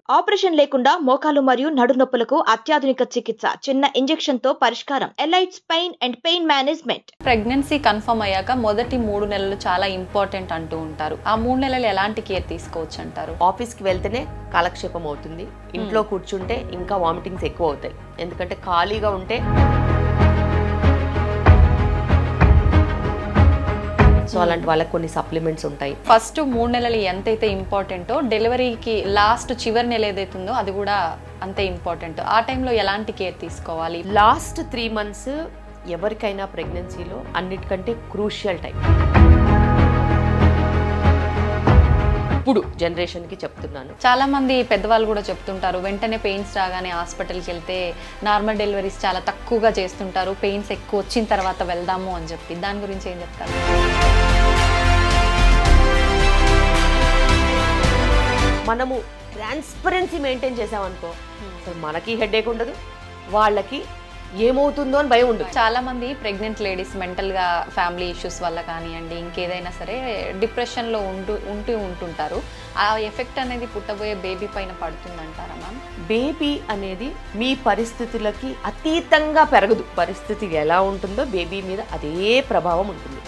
Operation లేకుండా మోకాలు మరియు నడునొప్పులకు అత్యాధునిక చికిత్స, చిన్న ఇంజెక్షన్ తో పరిష్కారం. Elites pain and pain management. Pregnancy confirm అయ్యాక మొదటి 3 నెలలు చాలా ఇంపార్టెంట్ అంటూ ఉంటారు. ఆ 3 నెలలు ఎలాంటి కేర్ తీసుకోవచ్చు అంటారు? ఆఫీస్కి వెళ్తేనే కాలక్షేపం అవుతుంది, ఇంట్లో కూర్చుంటే ఇంకా వామిటింగ్స్ ఎక్కువ అవుతాయి. ఎందుకంటే ఖాళీగా ఉంటే సో అలాంటి వాళ్ళకి కొన్ని సప్లిమెంట్స్ ఉంటాయి. ఫస్ట్ 3 నెలలు ఎంతైతే ఇంపార్టెంటో డెలివరీకి లాస్ట్ చివరి నెల ఏదైతే ఉందో అది కూడా అంతే ఇంపార్టెంట్. ఆ టైంలో ఎలాంటి కేర్ తీసుకోవాలి? లాస్ట్ 3 months ఎవరికైనా ప్రెగ్నెన్సీలో అన్నిటికంటే క్రూషియల్ టైం. ఇప్పుడు జనరేషన్కి చెప్తున్నాను. చాలా మంది పెద్దవాళ్ళు కూడా చెప్తుంటారు, వెంటనే పెయిన్స్ రాగానే హాస్పిటల్కి వెళ్తే నార్మల్ డెలివరీస్ చాలా తక్కువగా చేస్తుంటారు, పెయిన్స్ ఎక్కువ వచ్చిన తర్వాత వెళ్దాము అని చెప్పి. దాని గురించి ఏం చెప్తారు? మనము ట్రాన్స్పరెన్సీ మెయింటైన్ చేసామనుకో అసలు మనకి హెడేక్ ఉండదు, వాళ్ళకి ఏమవుతుందో అని భయం ఉండదు. చాలా మంది ప్రెగ్నెంట్ లేడీస్ మెంటల్గా ఫ్యామిలీ ఇష్యూస్ వల్ల కానివ్వండి ఇంకేదైనా సరే డిప్రెషన్లో ఉంటుంటారు. ఆ ఎఫెక్ట్ అనేది పుట్టబోయే బేబీ పైన పడుతుందంటారా మ్యామ్? బేబీ అనేది మీ పరిస్థితులకి అతీతంగా పెరగదు. పరిస్థితి ఎలా ఉంటుందో బేబీ మీద అదే ప్రభావం ఉంటుంది.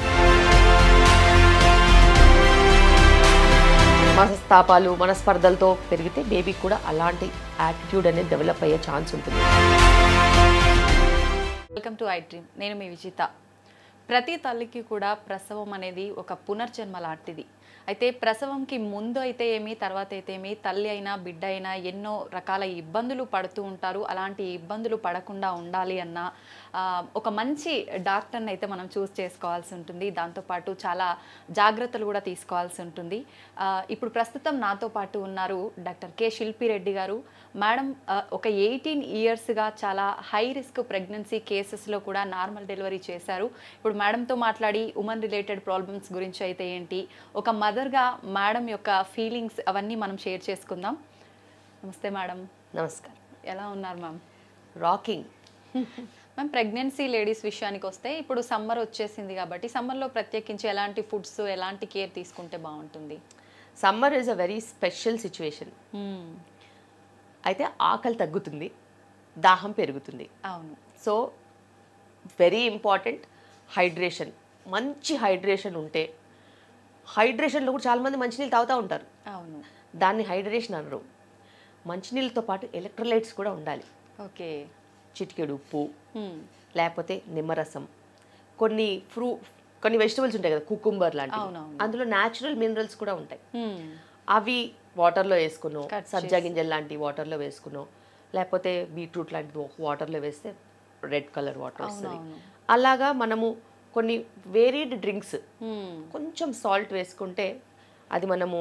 మనస్తాపాలు మనస్పర్ధలతో పెరిగితే బేబీకి కూడా అలాంటి యాటిట్యూడ్ అనేది డెవలప్ అయ్యే ఛాన్స్ ఉంటుంది. Welcome to I dream. నేను మీ విజిత. ప్రతి తల్లికి కూడా ప్రసవం అనేది ఒక పునర్జన్మ లాంటిది. అయితే ప్రసవంకి ముందు అయితే ఏమి, తర్వాత అయితే ఏమి, తల్లి అయినా బిడ్డ అయినా ఎన్నో రకాల ఇబ్బందులు పడుతూ ఉంటారు. అలాంటి ఇబ్బందులు పడకుండా ఉండాలి అన్న ఒక మంచి డాక్టర్ని అయితే మనం చూస్ చేసుకోవాల్సి ఉంటుంది. దాంతోపాటు చాలా జాగ్రత్తలు కూడా తీసుకోవాల్సి ఉంటుంది. ఇప్పుడు ప్రస్తుతం నాతో పాటు ఉన్నారు డాక్టర్ కె శిల్పిరెడ్డి గారు. మేడం ఒక 18 yearsగా చాలా హై రిస్క్ ప్రెగ్నెన్సీ కేసెస్లో కూడా నార్మల్ డెలివరీ చేశారు. ఇప్పుడు మేడంతో మాట్లాడి ఉమెన్ రిలేటెడ్ ప్రాబ్లమ్స్ గురించి అయితే ఏంటి, ఒక మదర్గా మేడం యొక్క ఫీలింగ్స్ అవన్నీ మనం షేర్ చేసుకుందాం. నమస్తే మేడం. నమస్కారం. ఎలా ఉన్నారు ma'am? Rocking. Ma'am, pregnancy ladies విషయానికి వస్తే ఇప్పుడు సమ్మర్ వచ్చేసింది కాబట్టి సమ్మర్లో ప్రత్యేకించి ఎలాంటి ఫుడ్స్ ఎలాంటి కేర్ తీసుకుంటే బాగుంటుంది? Summer is a very special situation. అయితే ఆకలి తగ్గుతుంది, దాహం పెరుగుతుంది. అవును. So very important hydration. మంచి హైడ్రేషన్ ఉంటే, హైడ్రేషన్లో కూడా చాలామంది మంచినీళ్ళు తాగుతూ ఉంటారు. అవును. దాన్ని హైడ్రేషన్ అనరు. మంచినీళ్ళతో పాటు ఎలక్ట్రోలైట్స్ కూడా ఉండాలి. ఓకే. చిటికెడు ఉప్పు, లేకపోతే నిమ్మరసం, కొన్ని వెజిటబుల్స్ ఉంటాయి కదా, కుకుంబర్ లాంటివి, అందులో న్యాచురల్ మినరల్స్ కూడా ఉంటాయి. అవి వాటర్లో వేసుకునో, సబ్జా గింజలు లాంటి వాటర్లో వేసుకునో, లేకపోతే బీట్రూట్ లాంటిది వాటర్లో వేస్తే రెడ్ కలర్ వాటర్ వస్తుంది. అలాగా మనము కొన్ని వేరీడ్ డ్రింక్స్, కొంచెం సాల్ట్ వేసుకుంటే అది మనము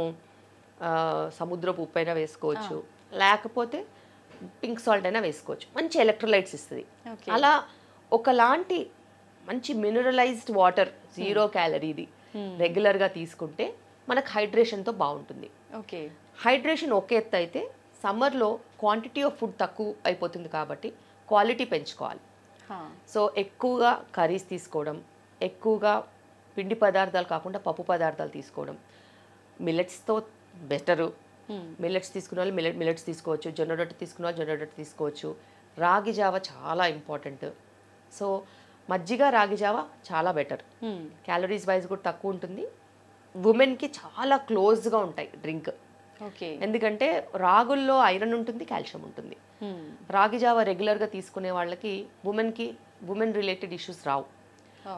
సముద్రపు ఉప్పు అయినా వేసుకోవచ్చు, లేకపోతే పింక్ సాల్ట్ అయినా వేసుకోవచ్చు. మంచి ఎలక్ట్రోలైట్స్ ఇస్తుంది. అలా ఒకలాంటి మంచి మినరలైజ్డ్ వాటర్ 0 calorie రెగ్యులర్గా తీసుకుంటే మనకు హైడ్రేషన్తో బాగుంటుంది. ఓకే. హైడ్రేషన్ ఒక ఎత్తు అయితే సమ్మర్లో క్వాంటిటీ ఆఫ్ ఫుడ్ తక్కువ అయిపోతుంది కాబట్టి క్వాలిటీ పెంచుకోవాలి. సో ఎక్కువగా కర్రీస్ తీసుకోవడం, ఎక్కువగా పిండి పదార్థాలు కాకుండా పప్పు పదార్థాలు తీసుకోవడం, మిల్లెట్స్తో బెటరు. మిల్లెట్స్ తీసుకునే వాళ్ళు మిల్లెట్స్ తీసుకోవచ్చు, జొన్న రొట్టె తీసుకునే వాళ్ళు జొన్న రొట్టె తీసుకోవచ్చు. రాగి జావ చాలా ఇంపార్టెంట్. సో మజ్జిగ రాగి జావ చాలా బెటర్. క్యాలరీస్ వైజ్ కూడా తక్కువ ఉంటుంది. ఉమెన్కి చాలా క్లోజ్గా ఉంటాయి డ్రింక్. ఓకే. ఎందుకంటే రాగుల్లో ఐరన్ ఉంటుంది, కాల్షియం ఉంటుంది. రాగి జావ రెగ్యులర్గా తీసుకునే వాళ్ళకి ఉమెన్ రిలేటెడ్ ఇష్యూస్ రావు.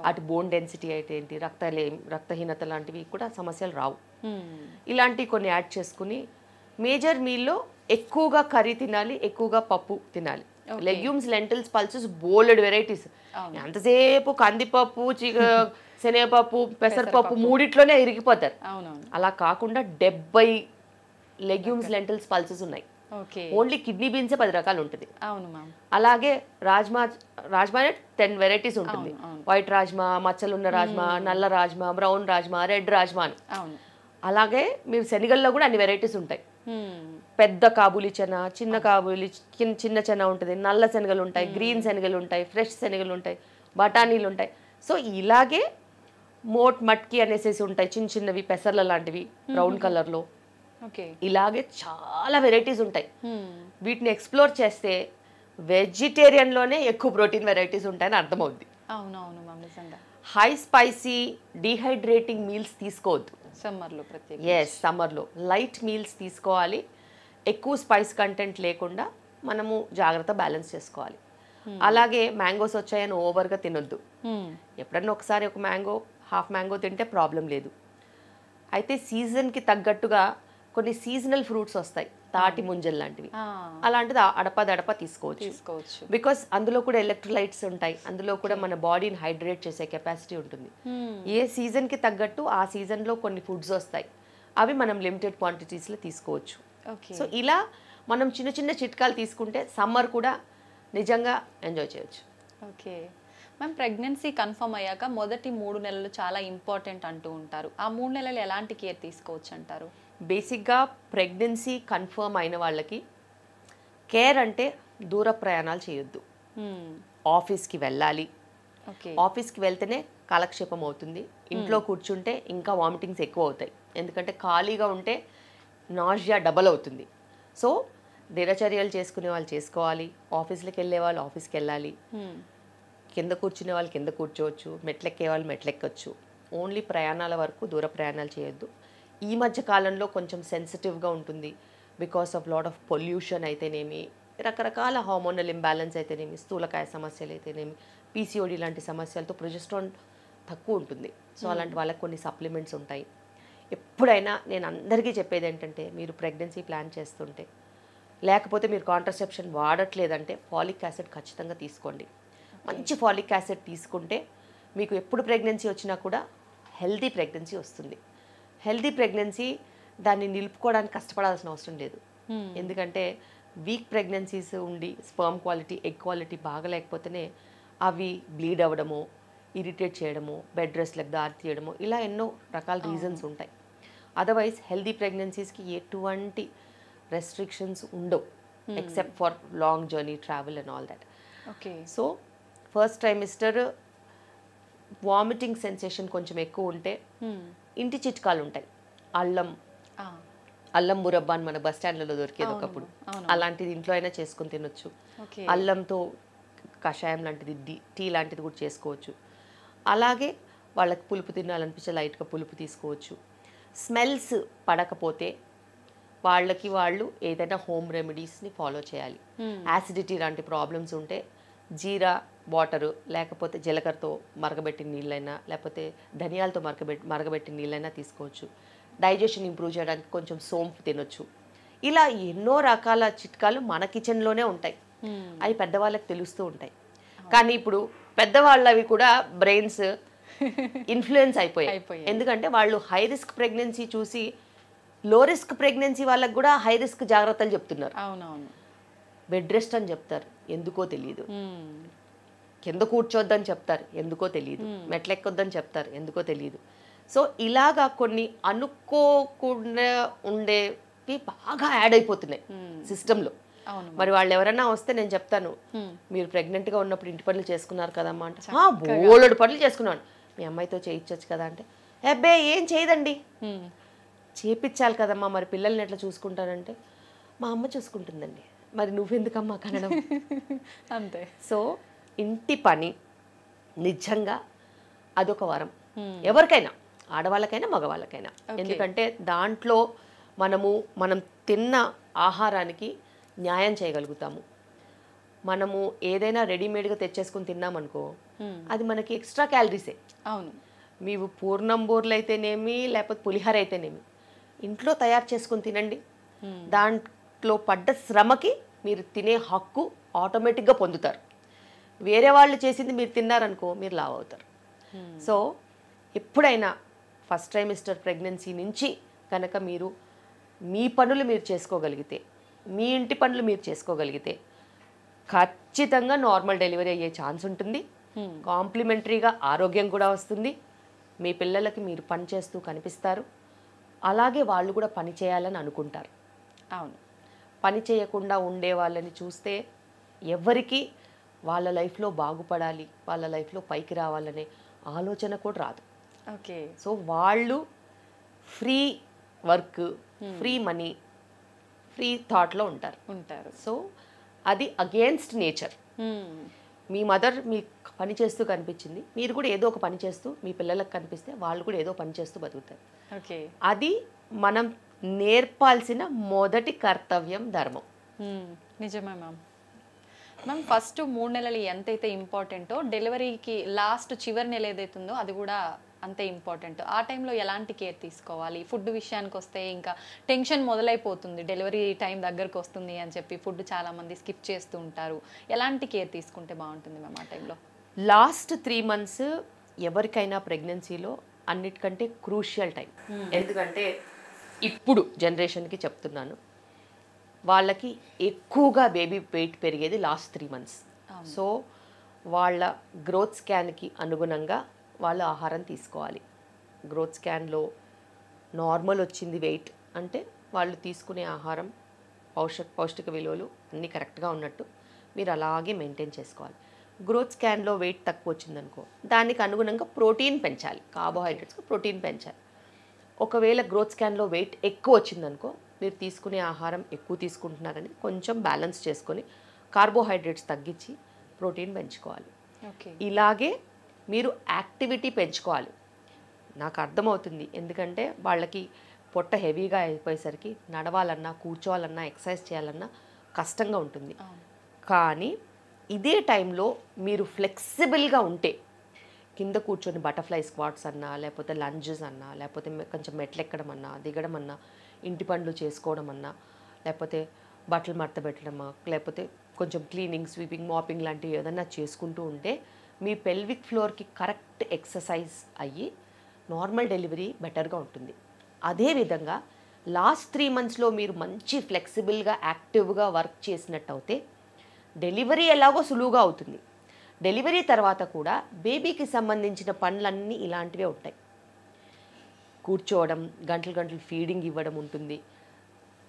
అటు బోన్ డెన్సిటీ అయితే ఏంటి, రక్తహీనత లాంటివి కూడా సమస్యలు రావు. ఇలాంటివి కొన్ని యాడ్ చేసుకుని మేజర్ మీల్లో ఎక్కువగా కర్రీ తినాలి, ఎక్కువగా పప్పు తినాలి. లెగ్యూమ్స్, లెంటిల్స్, పల్సెస్ బోలెడ్ వెరైటీస్. ఎంతసేపు కందిపప్పు, శనగపప్పు, పెసరపప్పు మూడిట్లోనే ఇరిగిపోతారు. అలా కాకుండా 70 లెగ్యూమ్స్, లెంటిల్స్, పల్సెస్ ఉన్నాయి. ఓన్లీ కిడ్నీ బీన్సే 10 రకాలు ఉంటుంది. అలాగే రాజ్మా 10 వెరైటీస్ ఉంటుంది. వైట్ రాజ్మా, మచ్చలున్న రాజ్మా, నల్ల రాజ్మా, బ్రౌన్ రాజ్మా, రెడ్ రాజ్మా అని. అలాగే మీరు శనగల్లో కూడా అన్ని వెరైటీస్ ఉంటాయి. పెద్ద కాబూలి చెన, చిన్న కాబూలి, చిన్న చెన ఉంటుంది, నల్ల శనగలు ఉంటాయి, గ్రీన్ శనగలు ఉంటాయి, ఫ్రెష్ శనగలు ఉంటాయి, బఠానీలు ఉంటాయి. సో ఇలాగే మట్కి అనేసేసి ఉంటాయి, చిన్న చిన్నవి పెసర్ల లాంటివి బ్రౌన్ కలర్లో. ఓకే. ఇలాగే చాలా వెరైటీస్ ఉంటాయి. వీటిని ఎక్స్ప్లోర్ చేస్తే వెజిటేరియన్లోనే ఎక్కువ ప్రోటీన్ వెరైటీస్ ఉంటాయని అర్థమవుద్ది. అవునవును మ్యామ్, నిజంగా. హై స్పైసీ డీహైడ్రేటింగ్ మీల్స్ తీసుకోవద్దు సమ్మర్లో ప్రత్యేక. సమ్మర్లో లైట్ మీల్స్ తీసుకోవాలి. ఎక్కువ స్పైస్ కంటెంట్ లేకుండా మనము జాగ్రత్త బ్యాలెన్స్ చేసుకోవాలి. అలాగే మ్యాంగోస్ వచ్చాయని ఓవర్గా తినొద్దు. ఎప్పుడన్నా ఒకసారి ఒక మ్యాంగో, హాఫ్ మ్యాంగో తింటే ప్రాబ్లం లేదు. అయితే సీజన్కి తగ్గట్టుగా కొన్ని సీజనల్ ఫ్రూట్స్ వస్తాయి, తాటి ముంజల్ లాంటివి. అలాంటిది అడపదడప తీసుకోవచ్చు. బికాస్ అందులో కూడా ఎలక్ట్రోలైట్స్ ఉంటాయి, అందులో కూడా మన బాడీని హైడ్రేట్ చేసే కెపాసిటీ ఉంటుంది. ఏ సీజన్కి తగ్గట్టు ఆ సీజన్లో కొన్ని ఫుడ్స్ వస్తాయి, అవి మనం లిమిటెడ్ క్వాంటిటీస్లో తీసుకోవచ్చు. సో ఇలా మనం చిన్న చిన్న చిట్కాలు తీసుకుంటే సమ్మర్ కూడా నిజంగా ఎంజాయ్ చేయొచ్చు. ఓకే మ్యామ్, ప్రెగ్నెన్సీ కన్ఫర్మ్ అయ్యాక మొదటి 3 నెలలు చాలా ఇంపార్టెంట్ అంటూ ఉంటారు. ఆ 3 నెలలు ఎలాంటి కేర్ తీసుకోవచ్చు అంటారు? బేసిక్గా ప్రెగ్నెన్సీ కన్ఫర్మ్ అయిన వాళ్ళకి కేర్ అంటే దూర ప్రయాణాలు చేయొద్దు. ఆఫీస్కి వెళ్ళాలి. ఆఫీస్కి వెళ్తేనే కాలక్షేపం అవుతుంది. ఇంట్లో కూర్చుంటే ఇంకా వామిటింగ్స్ ఎక్కువ అవుతాయి. ఎందుకంటే ఖాళీగా ఉంటే నాజియా డబల్ అవుతుంది. సో దినచర్యలు చేసుకునే వాళ్ళు చేసుకోవాలి, ఆఫీస్కి వెళ్ళే వాళ్ళు ఆఫీస్కి వెళ్ళాలి, కింద కూర్చునే వాళ్ళు కింద కూర్చోవచ్చు, మెట్లెక్కే వాళ్ళు మెట్లెక్కచ్చు. ఓన్లీ ప్రయాణాల వరకు దూర ప్రయాణాలు చేయొద్దు. ఈ మధ్య కాలంలో కొంచెం సెన్సిటివ్గా ఉంటుంది because of lot of pollution అయితేనేమి, రకరకాల హార్మోనల్ ఇంబ్యాలెన్స్ అయితేనేమి, స్థూలకాయ సమస్యలు అయితేనేమి, పీసీఓడి లాంటి సమస్యలతో ప్రొజెస్ట్రాన్ తక్కువ ఉంటుంది. సో అలాంటి వాళ్ళకి కొన్ని సప్లిమెంట్స్ ఉంటాయి. ఎప్పుడైనా నేను అందరికీ చెప్పేది ఏంటంటే, మీరు ప్రెగ్నెన్సీ ప్లాన్ చేస్తుంటే, లేకపోతే మీరు కాంట్రసెప్షన్ వాడట్లేదంటే ఫాలిక్ యాసిడ్ ఖచ్చితంగా తీసుకోండి. మంచి ఫాలిక్ యాసిడ్ తీసుకుంటే మీకు ఎప్పుడు ప్రెగ్నెన్సీ వచ్చినా కూడా హెల్దీ ప్రెగ్నెన్సీ వస్తుంది. హెల్దీ ప్రెగ్నెన్సీ దాన్ని నిలుపుకోవడానికి కష్టపడాల్సిన అవసరం లేదు. ఎందుకంటే వీక్ ప్రెగ్నెన్సీస్ ఉండి స్పర్మ్ క్వాలిటీ, ఎగ్ క్వాలిటీ బాగలేకపోతేనే అవి బ్లీడ్ అవ్వడము, ఇరిటేట్ చేయడము, బెడ్ రెస్ట్లకు దారి తీయడము, ఇలా ఎన్నో రకాల రీజన్స్ ఉంటాయి. అదర్వైజ్ హెల్దీ ప్రెగ్నెన్సీస్కి ఎటువంటి రెస్ట్రిక్షన్స్ ఉండవు except for long journey travel and all that. Okay. So first trimester vomiting sensation కొంచెం ఎక్కువ ఉంటే ఇంటి చిట్కాలు ఉంటాయి. అల్లం మురబ్బా అని మన బస్ స్టాండ్లలో దొరికేది ఒకప్పుడు, అలాంటిది ఇంట్లో అయినా చేసుకొని తినొచ్చు. అల్లంతో కషాయం లాంటిది, టీ లాంటిది కూడా చేసుకోవచ్చు. అలాగే వాళ్ళకి పులుపు తినాలనిపించే లైట్గా పులుపు తీసుకోవచ్చు. స్మెల్స్ పడకపోతే వాళ్ళకి వాళ్ళు ఏదైనా హోమ్ రెమెడీస్ని ఫాలో చేయాలి. యాసిడిటీ లాంటి ప్రాబ్లమ్స్ ఉంటే జీరా వాటరు, లేకపోతే జీలకర్రతో మరగబెట్టిన నీళ్ళైనా, లేకపోతే ధనియాలతో మరగబెట్టిన నీళ్ళైనా తీసుకోవచ్చు. డైజెషన్ ఇంప్రూవ్ చేయడానికి కొంచెం సోంపు తినొచ్చు. ఇలా ఎన్నో రకాల చిట్కాలు మన కిచెన్లోనే ఉంటాయి. అవి పెద్దవాళ్ళకి తెలుస్తూ ఉంటాయి. కానీ ఇప్పుడు పెద్దవాళ్ళవి కూడా బ్రెయిన్స్ ఇన్ఫ్లుయెన్స్ అయిపోయాయి. ఎందుకంటే వాళ్ళు హై రిస్క్ ప్రెగ్నెన్సీ చూసి లో రిస్క్ ప్రెగ్నెన్సీ వాళ్ళకి కూడా హై రిస్క్ జాగ్రత్తలు చెప్తున్నారు. అవునవును. బెడ్ రెస్ట్ అని చెప్తారు, ఎందుకో తెలియదు. కింద కూర్చోద్దని చెప్తారు, ఎందుకో తెలియదు. మెట్లెక్కొద్దని చెప్తారు, ఎందుకో తెలియదు. సో ఇలాగా కొన్ని అనుకోకుండా ఉండేవి బాగా యాడ్ అయిపోతున్నాయి సిస్టంలో. మరి వాళ్ళు ఎవరైనా వస్తే నేను చెప్తాను, మీరు ప్రెగ్నెంట్గా ఉన్నప్పుడు ఇంటి పనులు చేసుకున్నారు కదమ్మా అంటే, బోలెడు పనులు చేసుకున్నాను, మీ అమ్మాయితో చేయించవచ్చు కదా అంటే, అబ్బే ఏం చేయదండి, చేపించాలి కదమ్మా, మరి పిల్లల్ని ఎట్లా చూసుకుంటానంటే, మా అమ్మ చూసుకుంటుందండి, మరి నువ్వెందుకమ్మా కనడం. అంతే. సో ఇంటి పని నిజంగా అదొక వరం ఎవరికైనా, ఆడవాళ్ళకైనా మగవాళ్ళకైనా. ఎందుకంటే దాంట్లో మనం తిన్న ఆహారానికి న్యాయం చేయగలుగుతాము. మనము ఏదైనా రెడీమేడ్గా తెచ్చేసుకుని తిన్నామనుకో, అది మనకి ఎక్స్ట్రా క్యాలరీసే. అవును. మీరు పూర్ణంబూర్లు అయితేనేమి, లేకపోతే పులిహోర అయితేనేమి ఇంట్లో తయారు చేసుకుని తినండి. దాంట్లో పడ్డ శ్రమకి మీరు తినే హక్కు ఆటోమేటిక్గా పొందుతారు. వేరే వాళ్ళు చేసింది మీరు తిన్నారనుకో, మీరు లావ్ అవుతారు. సో ఎప్పుడైనా ఫస్ట్ ట్రైమిస్టర్ ప్రెగ్నెన్సీ నుంచి కనుక మీరు మీ పనులు మీరు చేసుకోగలిగితే, మీ ఇంటి పనులు మీరు చేసుకోగలిగితే ఖచ్చితంగా నార్మల్ డెలివరీ అయ్యే ఛాన్స్ ఉంటుంది. కాంప్లిమెంటరీగా ఆరోగ్యం కూడా వస్తుంది. మీ పిల్లలకి మీరు పని చేస్తూ కనిపిస్తారు. అలాగే వాళ్ళు కూడా పని చేయాలని అనుకుంటారు. అవును. పని చేయకుండా ఉండే వాళ్ళని చూస్తే ఎవరికి వాళ్ళ లైఫ్లో బాగుపడాలి, వాళ్ళ లైఫ్లో పైకి రావాలనే ఆలోచన కూడా రాదు. ఓకే. సో వాళ్ళు free work, free money, free థాట్లో ఉంటారు. సో అది అగేన్స్ట్ నేచర్. మీ మదర్ మీ పని చేస్తూ కనిపించింది, మీరు కూడా ఏదో ఒక పని చేస్తూ మీ పిల్లలకు కనిపిస్తే వాళ్ళు కూడా ఏదో పని చేస్తూ బతుకుతారు. అది మనం నేర్పాల్సిన మొదటి కర్తవ్యం, ధర్మం. నిజమే మ్యామ్. ఫస్ట్ 3 నెలలు ఎంతైతే ఇంపార్టెంటో డెలివరీకి లాస్ట్ చివరి నెల ఏదైతుందో అది కూడా అంతే ఇంపార్టెంట్. ఆ టైంలో ఎలాంటి కేర్ తీసుకోవాలి? ఫుడ్ విషయానికి వస్తే ఇంకా టెన్షన్ మొదలైపోతుంది, డెలివరీ టైం దగ్గరకు వస్తుంది అని చెప్పి ఫుడ్ చాలామంది స్కిప్ చేస్తూ ఉంటారు. ఎలాంటి కేర్ తీసుకుంటే బాగుంటుంది మ్యామ్ ఆ టైంలో? లాస్ట్ 3 months ఎవరికైనా ప్రెగ్నెన్సీలో అన్నిటికంటే క్రూషియల్ టైం. ఎందుకంటే ఇప్పుడు జనరేషన్కి చెప్తున్నాను, వాళ్ళకి ఎక్కువగా బేబీ వెయిట్ పెరిగేది లాస్ట్ 3 months. సో వాళ్ళ గ్రోత్ స్కాన్కి అనుగుణంగా వాళ్ళు ఆహారం తీసుకోవాలి. గ్రోత్ స్కాన్లో నార్మల్ వచ్చింది వెయిట్ అంటే వాళ్ళు తీసుకునే ఆహారం పౌష్టిక విలువలు అన్నీ కరెక్ట్గా ఉన్నట్టు మీరు అలాగే మెయింటైన్ చేసుకోవాలి. గ్రోత్ స్కాన్లో వెయిట్ తక్కువ వచ్చిందనుకో, దానికి అనుగుణంగా ప్రోటీన్ పెంచాలి, కార్బోహైడ్రేట్స్కి ప్రోటీన్ పెంచాలి. ఒకవేళ గ్రోత్ స్కాన్లో వెయిట్ ఎక్కువ వచ్చిందనుకో, మీరు తీసుకునే ఆహారం ఎక్కువ తీసుకుంటున్నారని కొంచెం బ్యాలెన్స్ చేసుకొని కార్బోహైడ్రేట్స్ తగ్గించి ప్రోటీన్ పెంచుకోవాలి. ఇలాగే మీరు యాక్టివిటీ పెంచుకోవాలి. నాకు అర్థమవుతుంది, ఎందుకంటే వాళ్ళకి పొట్ట హెవీగా అయిపోయేసరికి నడవాలన్నా, కూర్చోవాలన్నా, ఎక్సర్సైజ్ చేయాలన్నా కష్టంగా ఉంటుంది. కానీ ఇదే టైంలో మీరు ఫ్లెక్సిబుల్గా ఉంటే, కింద కూర్చొని బటర్ఫ్లై స్క్వాట్స్ అన్నా, లేకపోతే లంజెస్ అన్నా, లేకపోతే కొంచెం మెట్లెక్కడం అన్నా, దిగడం అన్నా, ఇంటి పనులు చేసుకోవడం అన్నా, లేకపోతే బట్టలు మడత పెట్టడమా, లేకపోతే కొంచెం క్లీనింగ్, స్వీపింగ్, మాపింగ్ లాంటివి ఏదన్నా చేసుకుంటూ ఉంటే మీ పెల్విక్ ఫ్లోర్కి కరెక్ట్ ఎక్సర్సైజ్ అయ్యి నార్మల్ డెలివరీ బెటర్గా ఉంటుంది. అదేవిధంగా లాస్ట్ 3 monthsలో మీరు మంచి ఫ్లెక్సిబుల్గా, యాక్టివ్గా వర్క్ చేసినట్టు అయితే డెలివరీ ఎలాగో సులువుగా అవుతుంది. డెలివరీ తర్వాత కూడా బేబీకి సంబంధించిన పనులన్నీ ఇలాంటివే ఉంటాయి. కూర్చోవడం, గంటలు ఫీడింగ్ ఇవ్వడం ఉంటుంది.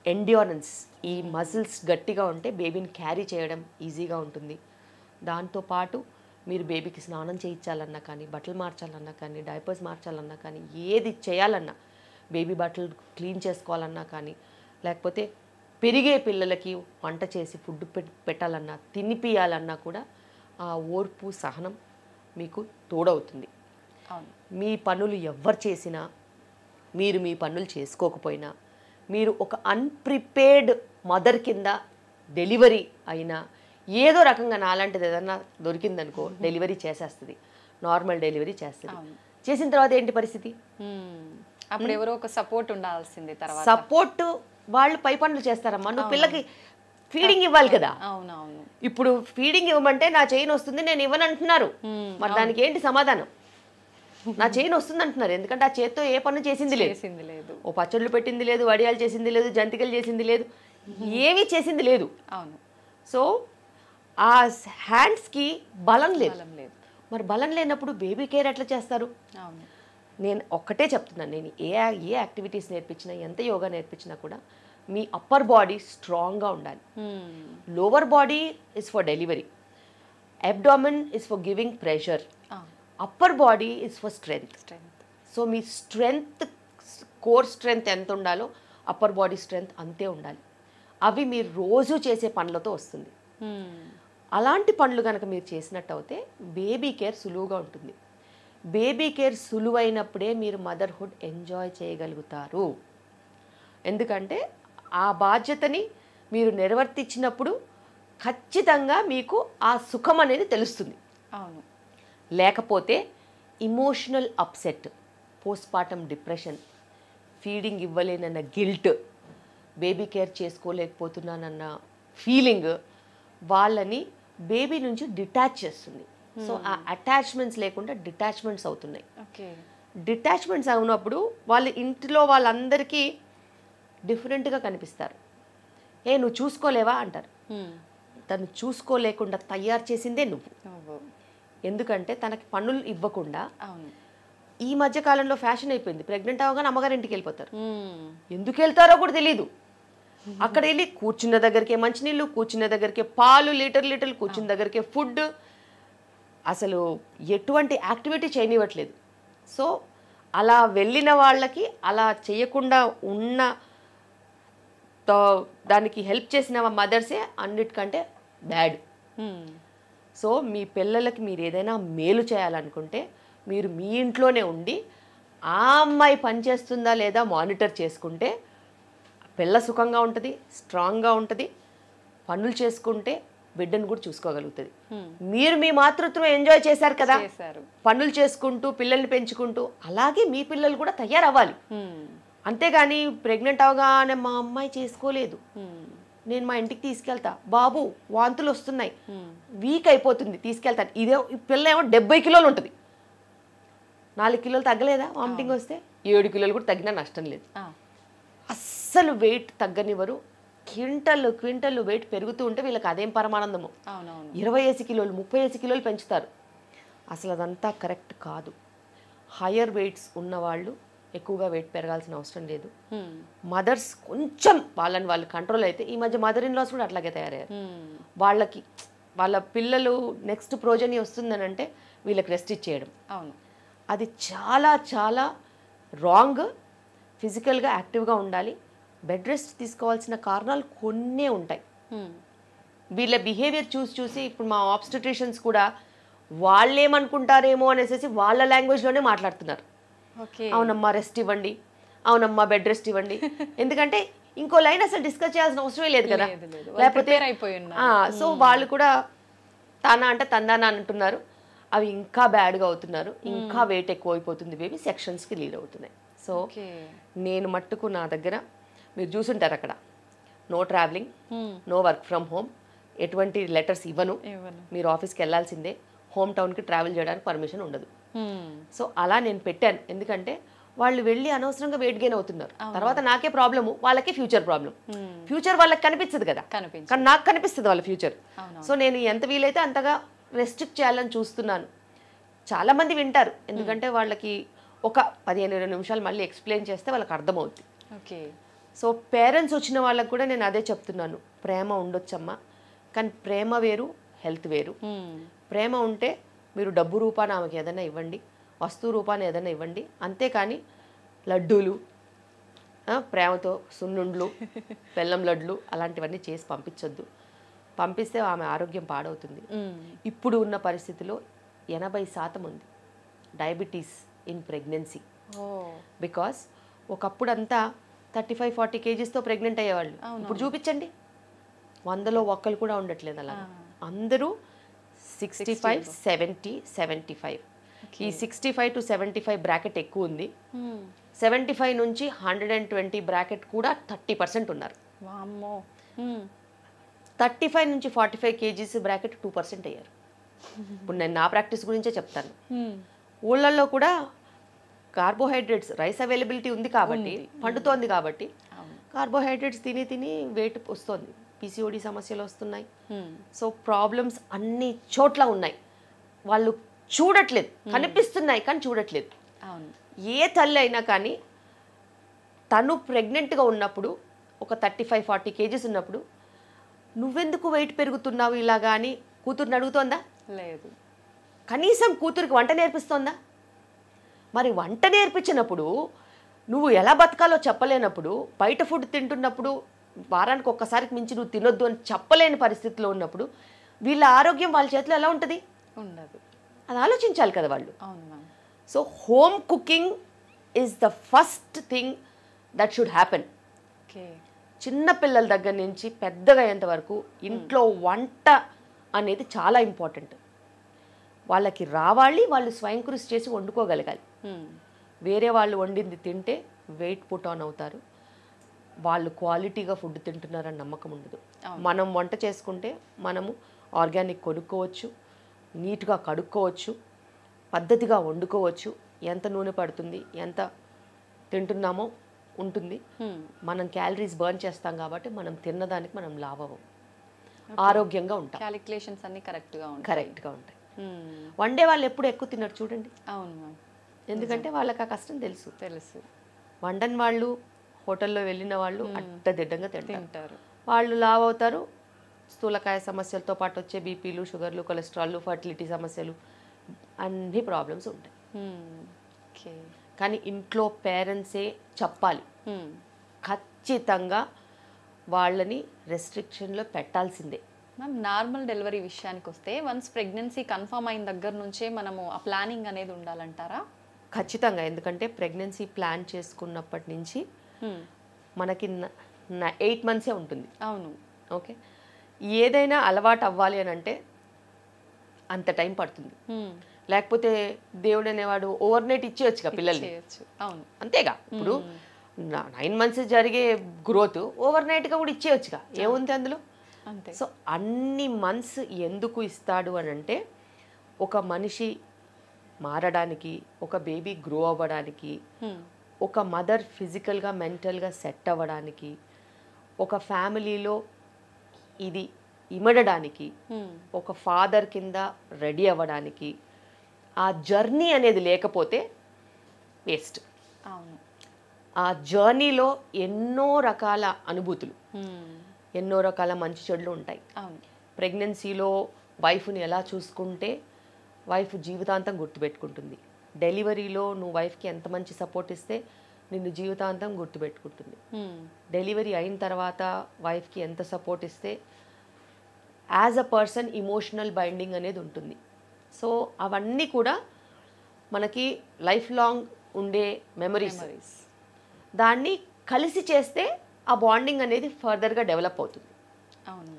ఎండ్యూరెన్స్, ఈ మజిల్స్ గట్టిగా ఉంటే బేబీని క్యారీ చేయడం ఈజీగా ఉంటుంది. దాంతోపాటు మీరు బేబీకి స్నానం చేయించాలన్నా కానీ, బట్టలు మార్చాలన్నా కానీ, డైపర్స్ మార్చాలన్నా కానీ, ఏది చేయాలన్నా, బేబీ బట్టలు క్లీన్ చేసుకోవాలన్నా కానీ, లేకపోతే పెరిగే పిల్లలకి వంట చేసి ఫుడ్ పెట్టాలన్నా, తినిపియాలన్నా కూడా ఆ ఓర్పు, సహనం మీకు తోడవుతుంది. మీ పనులు ఎవ్వరు చేసినా, మీరు మీ పనులు చేసుకోకపోయినా, మీరు ఒక అన్ప్రిపేర్డ్ మదర్ కింద డెలివరీ అయినా, ఏదో రకంగా నాలాంటిది ఏదన్నా దొరికిందనుకో డెలివరీ చేసేస్తుంది, నార్మల్ డెలివరీ చేస్తుంది. చేసిన తర్వాత ఏంటి పరిస్థితి? అప్పుడు ఎవరో ఒక సపోర్ట్ ఉండాల్సింది. తర్వాత సపోర్ట్ వాళ్ళు పై పనులు చేస్తారమ్మా. నువ్వు పిల్లకి ఫీడింగ్ ఇవ్వాలి కదా. అవునవును. ఇప్పుడు ఫీడింగ్ ఇవ్వమంటే నా చైన్ వస్తుంది, నేను ఇవ్వనంటున్నారు. మరి దానికి ఏంటి సమాధానం? నా చైన్ వస్తుంది అంటున్నారు, ఎందుకంటే ఆ చేత్తో ఏ పనులు చేసింది లేదు. ఓ పచ్చళ్ళు పెట్టింది లేదు, వడియాలు చేసింది లేదు, జంతికలు చేసింది లేదు, ఏమీ చేసింది లేదు. అవును. సో ఆ హ్యాండ్స్కి బలం లేదు. మరి బలం లేనప్పుడు బేబీ కేర్ ఎట్లా చేస్తారు? నేను ఒక్కటే చెప్తున్నాను, నేను ఏ యాక్టివిటీస్ నేర్పించినా, ఎంత యోగా నేర్పించినా కూడా మీ అప్పర్ బాడీ స్ట్రాంగ్గా ఉండాలి. Lower body is for delivery, abdomen is for giving pressure, upper body is for strength. So me strength, core strength ఎంత ఉండాలో అప్పర్ బాడీ స్ట్రెంగ్త్ అంతే ఉండాలి. అవి మీరు రోజు చేసే పనులతో వస్తుంది. అలాంటి పనులు కనుక మీరు చేసినట్టు అయితే బేబీ కేర్ సులువుగా ఉంటుంది. బేబీ కేర్ సులువైనప్పుడే మీరు మదర్హుడ్ ఎంజాయ్ చేయగలుగుతారు. ఎందుకంటే ఆ బాధ్యతని మీరు నిర్వర్తించినప్పుడు ఖచ్చితంగా మీకు ఆ సుఖం అనేది తెలుస్తుంది. అవును. లేకపోతే emotional upset, postpartum depression, feeding ఇవ్వలేనన్న గిల్ట్, బేబీ కేర్ చేసుకోలేకపోతున్నానన్న ఫీలింగ్ వాళ్ళని బేబీ నుంచి డిటాచ్ చేస్తుంది. సో ఆ అటాచ్మెంట్స్ లేకుండా డిటాచ్మెంట్స్ అవుతున్నాయి. డిటాచ్మెంట్స్ అవునప్పుడు వాళ్ళ ఇంటిలో వాళ్ళందరికీ డిఫరెంట్గా కనిపిస్తారు. నువ్వు చూసుకోలేవా అంటారు. తను చూసుకోలేకుండా తయారు చేసిందే నువ్వు. ఎందుకంటే తనకి పనులు ఇవ్వకుండా, ఈ మధ్య కాలంలో ఫ్యాషన్ అయిపోయింది, ప్రెగ్నెంట్ అవగానే అమ్మగారింటికి వెళ్ళిపోతారు. ఎందుకు వెళ్తారో కూడా తెలియదు. అక్కడ వెళ్ళి కూర్చున్న దగ్గరికే మంచినీళ్ళు, కూర్చున్న దగ్గరికే పాలు, లీటర్లు, కూర్చున్న దగ్గరికే ఫుడ్, అసలు ఎటువంటి యాక్టివిటీ చేయనివ్వట్లేదు. సో అలా వెళ్ళిన వాళ్ళకి అలా చేయకుండా ఉన్న దానికి హెల్ప్ చేసిన మదర్సే అన్నిటికంటే బ్యాడ్. సో మీ పిల్లలకి మీరు ఏదైనా మేలు చేయాలనుకుంటే మీరు మీ ఇంట్లోనే ఉండి ఆ అమ్మాయి పనిచేస్తుందా లేదా మానిటర్ చేసుకుంటే పిల్ల సుఖంగా ఉంటుంది, స్ట్రాంగ్గా ఉంటుంది, పనులు చేసుకుంటే బిడ్డను కూడా చూసుకోగలుగుతుంది. మీరు మీ మాతృత్వం ఎంజాయ్ చేశారు కదా, పనులు చేసుకుంటూ పిల్లల్ని పెంచుకుంటూ, అలాగే మీ పిల్లలు కూడా తయారవ్వాలి. అంతేగాని ప్రెగ్నెంట్ అవగానే మా అమ్మాయి చేసుకోలేదు, నేను మా ఇంటికి తీసుకెళ్తా, బాబు వాంతులు వస్తున్నాయి, వీక్ అయిపోతుంది తీసుకెళ్తాను, ఇదే పిల్ల ఏమో 70 కిలోలు ఉంటుంది, 4 కిలోలు తగ్గలేదా వామిటింగ్ వస్తే, 7 కిలోలు కూడా తగ్గినా నష్టం లేదు. అస్సలు వెయిట్ తగ్గనివ్వరు, క్వింటల్ వెయిట్ పెరుగుతూ ఉంటే వీళ్ళకి అదేం పరమానందము. 20 కిలోలు 30 కిలోలు పెంచుతారు. అసలు అదంతా కరెక్ట్ కాదు. హయ్యర్ వెయిట్స్ ఉన్నవాళ్ళు ఎక్కువగా వెయిట్ పెరగాల్సిన అవసరం లేదు. మదర్స్ కొంచెం వాళ్ళు కంట్రోల్ అయితే, ఈ మధ్య మదర్ ఇన్ లాస్ కూడా అట్లాగే తయారయ్యారు. వాళ్ళకి వాళ్ళ పిల్లలు నెక్స్ట్ ప్రోజని వస్తుందని అంటే వీళ్ళకి రెస్ట్ ఇచ్చేయడం, అది చాలా చాలా రాంగ్. ఫిజికల్గా యాక్టివ్గా ఉండాలి. బెడ్ రెస్ట్ తీసుకోవాల్సిన కారణాలు కొన్నే ఉంటాయి. వీళ్ళ బిహేవియర్ చూసి ఇప్పుడు మా ఆబ్స్టెట్రిషియన్స్ కూడా వాళ్ళేమనుకుంటారేమో అనేసి వాళ్ళ లాంగ్వేజ్లోనే మాట్లాడుతున్నారు. అవునమ్మా రెస్ట్ ఇవ్వండి, అవునమ్మా బెడ్ రెస్ట్ ఇవ్వండి. ఎందుకంటే ఇంకో లైన్ అసలు డిస్కస్ చేయాల్సిన అవసరమే లేదు కదా, లేకపోతే సో వాళ్ళు కూడా తానా అంటే తందానా అంటున్నారు. అవి ఇంకా బ్యాడ్గా అవుతున్నారు, ఇంకా వెయిట్ ఎక్కువ అయిపోతుంది, బేబీ సెక్షన్స్కి లీడ్ అవుతున్నాయి. సో నేను మట్టుకు నా దగ్గర మీరు చూసుంటారు అక్కడ no travelling, no work from home, ఎటువంటి లెటర్స్ ఇవ్వను, మీరు ఆఫీస్కి వెళ్ళాల్సిందే, హోమ్ టౌన్కి ట్రావెల్ చేయడానికి పర్మిషన్ ఉండదు. సో అలా నేను పెట్టాను. ఎందుకంటే వాళ్ళు వెళ్ళి అనవసరంగా వెయిట్ గెయిన్ అవుతున్నారు. తర్వాత నాకే ప్రాబ్లము, వాళ్ళకే ఫ్యూచర్ ప్రాబ్లం. ఫ్యూచర్ వాళ్ళకి కనిపించదు కదా, కానీ నాకు కనిపిస్తుంది వాళ్ళ ఫ్యూచర్. సో నేను ఎంత వీలైతే అంతగా రెస్ట్రిక్ట్ చేయాలని చూస్తున్నాను. చాలామంది వింటారు, ఎందుకంటే వాళ్ళకి ఒక 15-20 నిమిషాలు మళ్ళీ ఎక్స్ప్లెయిన్ చేస్తే వాళ్ళకి అర్థమవుతుంది. సో పేరెంట్స్ వచ్చిన వాళ్ళకి కూడా నేను అదే చెప్తున్నాను, ప్రేమ ఉండొచ్చమ్మా, కానీ ప్రేమ వేరు, హెల్త్ వేరు. ప్రేమ ఉంటే మీరు డబ్బు రూపాన ఆమెకి ఏదైనా ఇవ్వండి, వస్తువు రూపాన ఏదైనా ఇవ్వండి, అంతేకాని లడ్డూలు, ప్రేమతో సున్నుండ్లు, బెల్లం లడ్లు అలాంటివన్నీ చేసి పంపించొద్దు. పంపిస్తే ఆమె ఆరోగ్యం పాడవుతుంది. ఇప్పుడు ఉన్న పరిస్థితిలో 80% ఉంది డయాబెటీస్ ఇన్ ప్రెగ్నెన్సీ. బికాస్ ఒకప్పుడంతా 35-40 kgsతో ప్రెగ్నెంట్ అయ్యేవాళ్ళు. ఇప్పుడు చూపించండి, 100లో ఒక్కరు కూడా ఉండట్లేదు అలా. అందరూ 65, 70, 75. ఈ 65 to 75 బ్రాకెట్ ఎక్కువ ఉంది. 75 నుంచి 120 బ్రాకెట్ కూడా 30% ఉన్నారు. 35 నుంచి 45 kgs బ్రాకెట్ 2% అయ్యారు. ఇప్పుడు నేను నా ప్రాక్టీస్ గురించే చెప్తాను. ఊళ్ళల్లో కూడా కార్బోహైడ్రేట్స్, రైస్ అవైలబిలిటీ ఉంది కాబట్టి, పండుతోంది కాబట్టి కార్బోహైడ్రేట్స్ తిని వెయిట్ వస్తుంది. పీసీఓడి సమస్యలు వస్తున్నాయి. సో ప్రాబ్లమ్స్ అన్ని చోట్ల ఉన్నాయి. వాళ్ళు చూడట్లేదు, కనిపిస్తున్నాయి కానీ చూడట్లేదు. ఏ తల్లి అయినా కానీ తను ప్రెగ్నెంట్గా ఉన్నప్పుడు ఒక 35-40 kgs ఉన్నప్పుడు నువ్వెందుకు వెయిట్ పెరుగుతున్నావు ఇలాగా అని కూతురుని అడుగుతోందా? లేదు. కనీసం కూతురికి వంట నేర్పిస్తోందా? మరి వంట నేర్పించినప్పుడు నువ్వు ఎలా బతకాలో చెప్పలేనప్పుడు, బయట ఫుడ్ తింటున్నప్పుడు వారానికి ఒక్కసారికి మించి నువ్వు తినొద్దు అని చెప్పలేని పరిస్థితిలో ఉన్నప్పుడు వీళ్ళ ఆరోగ్యం వాళ్ళ చేతిలో ఎలా ఉంటుంది? ఉండదు. అది ఆలోచించాలి కదా వాళ్ళు. అవును ma'am. So home cooking is the first thing that should happen. చిన్న పిల్లల దగ్గర నుంచి పెద్దగా అయ్యేంత వరకు ఇంట్లో వంట అనేది చాలా ఇంపార్టెంట్. వాళ్ళకి రావాలి, వాళ్ళు స్వయం కృషి చేసి వండుకోగలగాలి. వేరే వాళ్ళు వండింది తింటే వెయిట్ పుట్ ఆన్ అవుతారు, వాళ్ళు క్వాలిటీగా ఫుడ్ తింటున్నారని నమ్మకం ఉండదు. మనం వంట చేసుకుంటే మనము ఆర్గానిక్ కొనుక్కోవచ్చు, నీట్గా కడుక్కోవచ్చు, పద్ధతిగా వండుకోవచ్చు. ఎంత నూనె పడుతుంది, ఎంత తింటున్నామో ఉంటుంది. మనం క్యాలరీస్ బర్న్ చేస్తాం కాబట్టి మనం తిన్నదానికి మనం లావ్ అవ్వం, ఆరోగ్యంగా ఉంటాం. క్యాలిక్యులేషన్స్ అన్ని కరెక్ట్గా ఉంటాయి. వండే వాళ్ళు ఎప్పుడు ఎక్కువ తిన్నారు చూడండి. అవును మ్యామ్. ఎందుకంటే వాళ్ళకి ఆ కష్టం తెలుసు. వండని వాళ్ళు, హోటల్లో వెళ్ళిన వాళ్ళు అడ్డదిడ్డంగా తింటారు. వాళ్ళు లావ్ అవుతారు. స్థూలకాయ సమస్యలతో పాటు వచ్చే బీపీలు, షుగర్లు, కొలెస్ట్రాల్, ఫర్టిలిటీ సమస్యలు, అన్ని ప్రాబ్లమ్స్ ఉంటాయి. కానీ ఇంట్లో పేరెంట్సే చెప్పాలి, ఖచ్చితంగా వాళ్ళని రెస్ట్రిక్షన్లో పెట్టాల్సిందే. మ్యామ్ నార్మల్ డెలివరీ విషయానికి వస్తే వన్స్ ప్రెగ్నెన్సీ కన్ఫర్మ్ అయిన దగ్గర నుంచే మనము ఆ ప్లానింగ్ అనేది ఉండాలంటారా? ఖచ్చితంగా. ఎందుకంటే ప్రెగ్నెన్సీ ప్లాన్ చేసుకున్నప్పటి నుంచి మనకి 8 మంత్సే ఉంటుంది. అవును. ఓకే, ఏదైనా అలవాటు అవ్వాలి అని అంటే అంత టైం పడుతుంది. లేకపోతే దేవుడు అనేవాడు ఓవర్ నైట్ ఇచ్చేయచ్చుగా పిల్లల్ని. అవును, అంతేగా. ఇప్పుడు 9 మంత్స్ జరిగే గ్రోత్ ఓవర్ నైట్గా కూడా ఇచ్చేయచ్చుగా, ఏముంది అందులో. అంతే. సో అన్ని మంత్స్ ఎందుకు ఇస్తాడు అని అంటే ఒక మనిషి మారడానికి, ఒక బేబీ గ్రో అవ్వడానికి, ఒక మదర్ ఫిజికల్గా మెంటల్గా సెట్ అవ్వడానికి, ఒక ఫ్యామిలీలో ఇది ఇమడడానికి, ఒక ఫాదర్ కింద రెడీ అవ్వడానికి. ఆ జర్నీ అనేది లేకపోతే వేస్ట్. అవును. ఆ జర్నీలో ఎన్నో రకాల అనుభూతులు, ఎన్నో రకాల మంచి చెడులు ఉంటాయి. అవును. ప్రెగ్నెన్సీలో వైఫ్ని ఎలా చూసుకుంటే వైఫ్ జీవితాంతం గుర్తుపెట్టుకుంటుంది. డెలివరీలో నువ్వు వైఫ్కి ఎంత మంచి సపోర్ట్ ఇస్తే నిన్ను జీవితాంతం గుర్తుపెట్టుకుంటుంది. డెలివరీ అయిన తర్వాత వైఫ్కి ఎంత సపోర్ట్ ఇస్తే as a person emotional binding అనేది ఉంటుంది. సో అవన్నీ కూడా మనకి లైఫ్ లాంగ్ ఉండే మెమరీస్. దాన్ని కలిసి చేస్తే ఆ బాండింగ్ అనేది ఫర్దర్గా డెవలప్ అవుతుంది. అవును.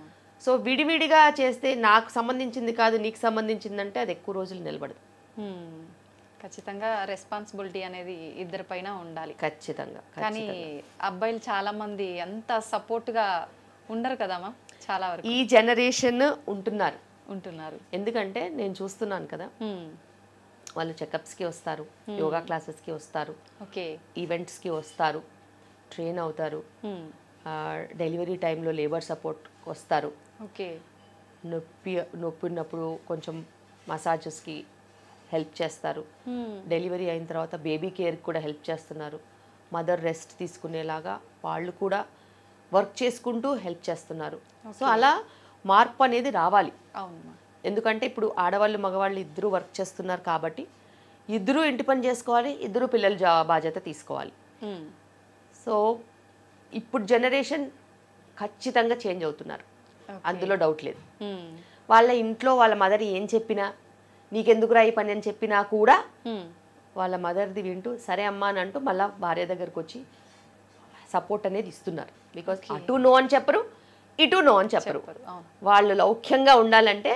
సో విడివిడిగా చేస్తే నాకు సంబంధించింది కాదు నీకు సంబంధించిందంటే అది ఎక్కువ రోజులు నిలబడదు. ఖచ్చితంగా రెస్పాన్సిబిలిటీ అనేది ఇద్దరిపైన ఉండాలి. ఖచ్చితంగా. కానీ అబ్బాయిలు చాలా మంది అంత సపోర్ట్గా ఉండరు కదమ్మా. చాలా వరకు ఈ జనరేషన్ ఉంటున్నారు. ఎందుకంటే నేను చూస్తున్నాను కదా, వాళ్ళు చెకప్స్కి వస్తారు, యోగా క్లాసెస్కి వస్తారు, ఈవెంట్స్కి వస్తారు, ట్రైన్ అవుతారు, డెలివరీ టైంలో లేబర్ సపోర్ట్ వస్తారు, నొప్పినప్పుడు కొంచెం మసాజెస్కి హెల్ప్ చేస్తారు, డెలివరీ అయిన తర్వాత బేబీ కేర్కి కూడా హెల్ప్ చేస్తున్నారు, మదర్ రెస్ట్ తీసుకునేలాగా వాళ్ళు కూడా వర్క్ చేసుకుంటూ హెల్ప్ చేస్తున్నారు. సో అలా మార్పు అనేది రావాలి. ఎందుకంటే ఇప్పుడు ఆడవాళ్ళు మగవాళ్ళు ఇద్దరు వర్క్ చేస్తున్నారు కాబట్టి ఇద్దరు ఇంటి పని చేసుకోవాలి, ఇద్దరు పిల్లల బాధ్యత తీసుకోవాలి. సో ఇప్పుడు జనరేషన్ ఖచ్చితంగా చేంజ్ అవుతున్నారు, అందులో డౌట్ లేదు. వాళ్ళ ఇంట్లో వాళ్ళ మదర్ ఏం చెప్పినా నీకెందుకురా ఈ పని అని చెప్పినా కూడా వాళ్ళ మదర్ది వింటూ సరే అమ్మా అని అంటూ మళ్ళీ భార్య దగ్గరకు వచ్చి సపోర్ట్ అనేది ఇస్తున్నారు. బికాస్ అటు నో అని చెప్పరు, ఇటు నో అని చెప్పరు. వాళ్ళు లౌక్యంగా ఉండాలంటే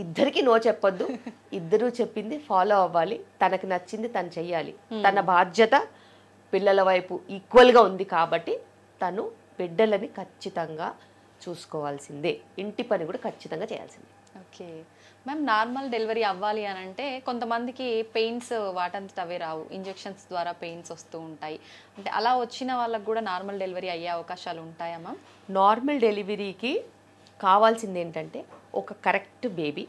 ఇద్దరికి నో చెప్పొద్దు, ఇద్దరు చెప్పింది ఫాలో అవ్వాలి, తనకు నచ్చింది తను చెయ్యాలి. తన బాధ్యత పిల్లల వైపు ఈక్వల్గా ఉంది కాబట్టి తను బిడ్డలని ఖచ్చితంగా చూసుకోవాల్సిందే, ఇంటి పని కూడా ఖచ్చితంగా చేయాల్సిందే. ఓకే మ్యామ్, నార్మల్ డెలివరీ అవ్వాలి అని అంటే కొంతమందికి పెయిన్స్ వాటంతట అవే రావు, ఇంజెక్షన్స్ ద్వారా పెయిన్స్ వస్తూ ఉంటాయి. అంటే అలా వచ్చిన వాళ్ళకి కూడా నార్మల్ డెలివరీ అయ్యే అవకాశాలు ఉంటాయా మ్యామ్? నార్మల్ డెలివరీకి కావాల్సింది ఏంటంటే ఒక కరెక్ట్ బేబీ,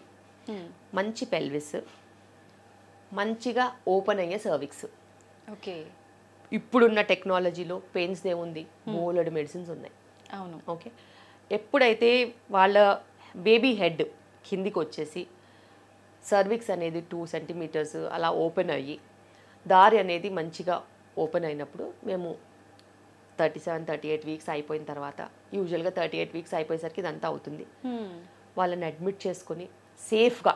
మంచి పెల్విస్, మంచిగా ఓపెన్ అయ్యే సర్విక్స్. ఓకే, ఇప్పుడున్న టెక్నాలజీలో పెయిన్స్ ఏముంది, బోలెడు మెడిసిన్స్ ఉన్నాయి. అవును. ఓకే, ఎప్పుడైతే వాళ్ళ బేబీ హెడ్ కిందికి వచ్చేసి సర్విక్స్ అనేది 2 సెంటీమీటర్స్ అలా ఓపెన్ అయ్యి దారి అనేది మంచిగా ఓపెన్ అయినప్పుడు మేము 37-38 వీక్స్ అయిపోయిన తర్వాత, యూజువల్గా 38 వీక్స్ అయిపోయేసరికి ఇదంతా అవుతుంది. వాళ్ళని అడ్మిట్ చేసుకొని సేఫ్గా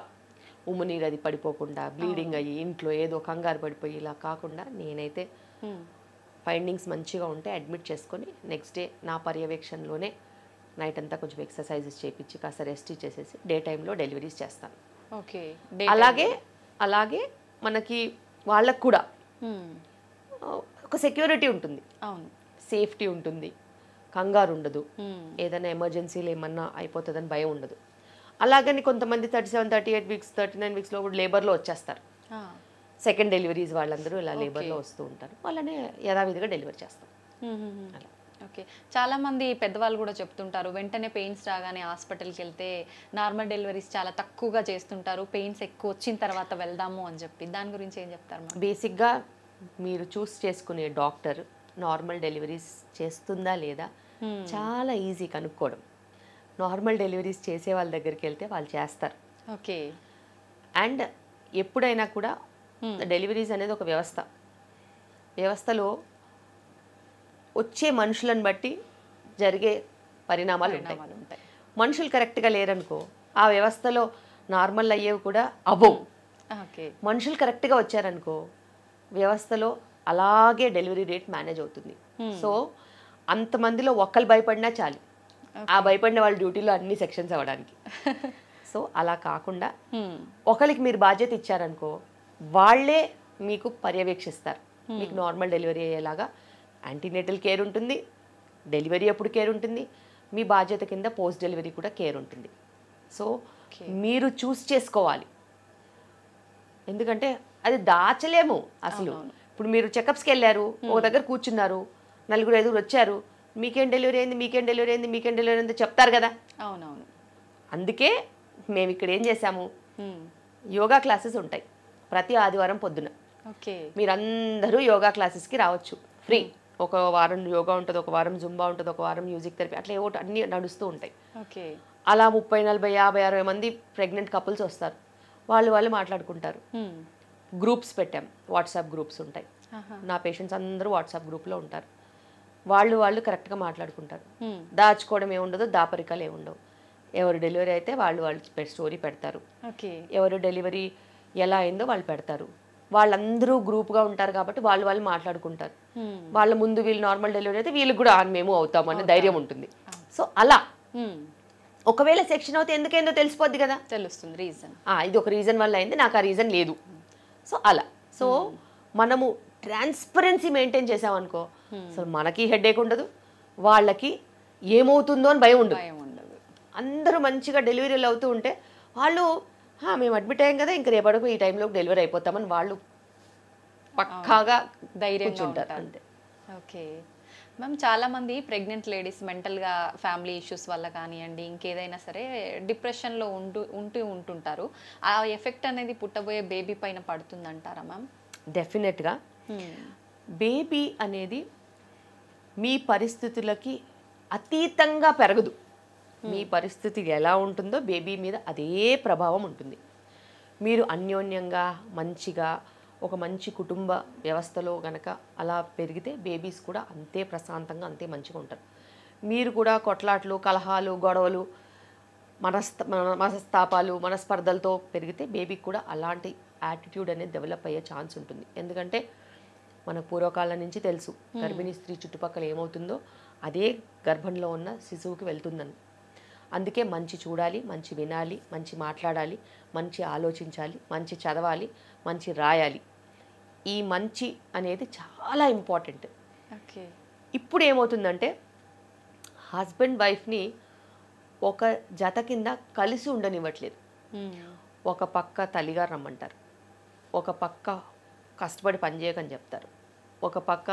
ఉమ్మునీరు అది పడిపోకుండా, బ్లీడింగ్ అయ్యి ఇంట్లో ఏదో కంగారు పడిపోయి ఇలా కాకుండా నేనైతే ఫైండింగ్స్ మంచిగా ఉంటే అడ్మిట్ చేసుకొని నెక్స్ట్ డే నా పర్యవేక్షణలోనే నైట్ అంతా కొంచెం ఎక్సర్సైజెస్ చేయించి కాస్త రెస్ట్ ఇచ్చేసేసి డే టైంలో డెలివరీస్ చేస్తాను. ఓకే, అలాగే మనకి వాళ్ళకు కూడా ఒక సెక్యూరిటీ ఉంటుంది, సేఫ్టీ ఉంటుంది, కంగారు ఉండదు, ఏదైనా ఎమర్జెన్సీలు ఏమన్నా అయిపోతుందని భయం ఉండదు. అలాగని కొంతమంది 37-38 వీక్స్ 39 వీక్స్లో కూడా లేబర్లో వచ్చేస్తారు. సెకండ్ డెలివరీస్ వాళ్ళందరూ ఇలా లేబర్లో వస్తూ ఉంటారు, వాళ్ళని యథావిధిగా డెలివరీ చేస్తాం. అలా. ఓకే, చాలామంది పెద్దవాళ్ళు కూడా చెప్తుంటారు వెంటనే పెయిన్స్ రాగానే హాస్పిటల్కి వెళ్తే నార్మల్ డెలివరీస్ చాలా తక్కువగా చేస్తుంటారు, పెయిన్స్ ఎక్కువ వచ్చిన తర్వాత వెళ్దాము అని చెప్పి. దాని గురించి ఏం చెప్తారు? బేసిక్గా మీరు చూస్ చేసుకునే డాక్టర్ నార్మల్ డెలివరీస్ చేస్తుందా లేదా చాలా ఈజీ కనుక్కోవడం. నార్మల్ డెలివరీస్ చేసే వాళ్ళ దగ్గరికి వెళ్తే వాళ్ళు చేస్తారు. ఓకే, అండ్ ఎప్పుడైనా కూడా డెలివరీస్ అనేది ఒక వ్యవస్థలో వచ్చే మనుషులను బట్టి జరిగే పరిణామాలు ఉంటాయి. పరిణామాలు ఉంటాయి. మనుషులు కరెక్ట్గా లేరనుకో ఆ వ్యవస్థలో నార్మల్ అయ్యేవి కూడా అవ్వవు. ఓకే. మనుషులు కరెక్ట్గా వచ్చారనుకో వ్యవస్థలో అలాగే డెలివరీ రేట్ మేనేజ్ అవుతుంది. సో అంతమందిలో ఒక్కరు భయపడినా చాలు, ఆ భయపడిన వాళ్ళ డ్యూటీలో అన్ని సెక్షన్స్ అవ్వడానికి. సో అలా కాకుండా ఒకరికి మీరు బాధ్యత ఇచ్చారనుకో వాళ్ళే మీకు పర్యవేక్షిస్తారు. మీకు నార్మల్ డెలివరీ అయ్యేలాగా యాంటీనేటల్ కేర్ ఉంటుంది, డెలివరీ అప్పుడు కేర్ ఉంటుంది, మీ బాధ్యత కింద పోస్ట్ డెలివరీ కూడా కేర్ ఉంటుంది. సో మీరు చూస్ చేసుకోవాలి, ఎందుకంటే అది దాచలేము అసలు. ఇప్పుడు మీరు చెకప్స్కి వెళ్ళారు, ఒక దగ్గర కూర్చున్నారు, 4-5 వచ్చారు, మీకేం డెలివరీ అయింది, మీకేం డెలివరీ అయింది, మీకేం డెలివరీ అయింది చెప్తారు కదా. అవునవును. అందుకే మేము ఇక్కడ ఏం చేసాము, యోగా క్లాసెస్ ఉంటాయి ప్రతి ఆదివారం పొద్దున. ఓకే. మీరందరూ యోగా క్లాసెస్కి రావచ్చు ఫ్రీ. ఒక వారం యోగా ఉంటుంది, ఒక వారం జుంబా ఉంటుంది, ఒక వారం మ్యూజిక్ థెరపీ, అట్లా ఏవో అన్నీ నడుస్తూ ఉంటాయి. ఓకే. అలా 30, 40, 50, 60 మంది ప్రెగ్నెంట్ కపుల్స్ వస్తారు, వాళ్ళు మాట్లాడుకుంటారు. గ్రూప్స్ పెట్టాం, వాట్సాప్ గ్రూప్స్ ఉంటాయి. నా పేషెంట్స్ అందరూ వాట్సాప్ గ్రూప్లో ఉంటారు. వాళ్ళు కరెక్ట్గా మాట్లాడుకుంటారు. దాచుకోవడం ఏముండదు, దాపరికాలు ఏముండవు. ఎవరు డెలివరీ అయితే వాళ్ళు స్టోరీ పెడతారు. ఓకే. ఎవరు డెలివరీ ఎలా అయిందో వాళ్ళు పెడతారు. వాళ్ళందరూ గ్రూప్గా ఉంటారు కాబట్టి వాళ్ళు మాట్లాడుకుంటారు. వాళ్ళ ముందు వీళ్ళు నార్మల్ డెలివరీ అయితే వీళ్ళకి కూడా మేము అవుతామని ధైర్యం ఉంటుంది. సో అలా ఒకవేళ సెక్షన్ అవుతే ఎందుకేందో తెలిసిపోద్ది కదా, తెలుస్తుంది రీజన్. ఇది ఒక రీజన్ వల్ల అయింది, నాకు ఆ రీజన్ లేదు. సో అలా సో మనము ట్రాన్స్పరెన్సీ మెయింటైన్ చేసామనుకో అసలు మనకి హెడేక్ ఉండదు, వాళ్ళకి ఏమవుతుందో అని భయం ఉండదు. అందరూ మంచిగా డెలివరీలు అవుతూ ఉంటే వాళ్ళు మేము అడ్మిట్ అయ్యాం కదా ఇంకా రేపటికి ఈ టైంలో డెలివరీ అయిపోతామని వాళ్ళు పక్కాగా ధైర్యంగా ఉంటారు అంతే. ఓకే మ్యామ్, చాలామంది ప్రెగ్నెంట్ లేడీస్ మెంటల్గా ఫ్యామిలీ ఇష్యూస్ వల్ల కానివ్వండి ఇంకేదైనా సరే డిప్రెషన్లో ఉంటుంటారు. ఆ ఎఫెక్ట్ అనేది పుట్టబోయే బేబీ పైన పడుతుందంటారా మ్యామ్? డెఫినెట్గా బేబీ అనేది మీ పరిస్థితులకి అతీతంగా పెరగదు. మీ పరిస్థితి ఎలా ఉంటుందో బేబీ మీద అదే ప్రభావం ఉంటుంది. మీరు అన్యోన్యంగా మంచిగా ఒక మంచి కుటుంబ వ్యవస్థలో గనక అలా పెరిగితే బేబీస్ కూడా అంతే ప్రశాంతంగా అంతే మంచిగా ఉంటారు. మీరు కూడా కొట్లాట్లు, కలహాలు, గొడవలు, మనస్తాపాలు, మనస్పర్ధలతో పెరిగితే బేబీకి కూడా అలాంటి యాటిట్యూడ్ అనేది డెవలప్ అయ్యే ఛాన్స్ ఉంటుంది. ఎందుకంటే మనకు పూర్వకాలం నుంచి తెలుసు గర్భిణీ స్త్రీ చుట్టుపక్కల ఏమవుతుందో అదే గర్భంలో ఉన్న శిశువుకి వెళ్తుందని. అందుకే మంచి చూడాలి, మంచి వినాలి, మంచి మాట్లాడాలి, మంచి ఆలోచించాలి, మంచి చదవాలి, మంచి రాయాలి. ఈ మంచి అనేది చాలా ఇంపార్టెంట్. ఓకే. ఇప్పుడు ఏమవుతుందంటే హస్బెండ్ వైఫ్ని ఒక జత కింద కలిసి ఉండనివ్వట్లేదు. ఒక పక్క తల్లిగారు రమ్మంటారు, ఒక పక్క కష్టపడి పని చేయకని చెప్తారు, ఒక పక్క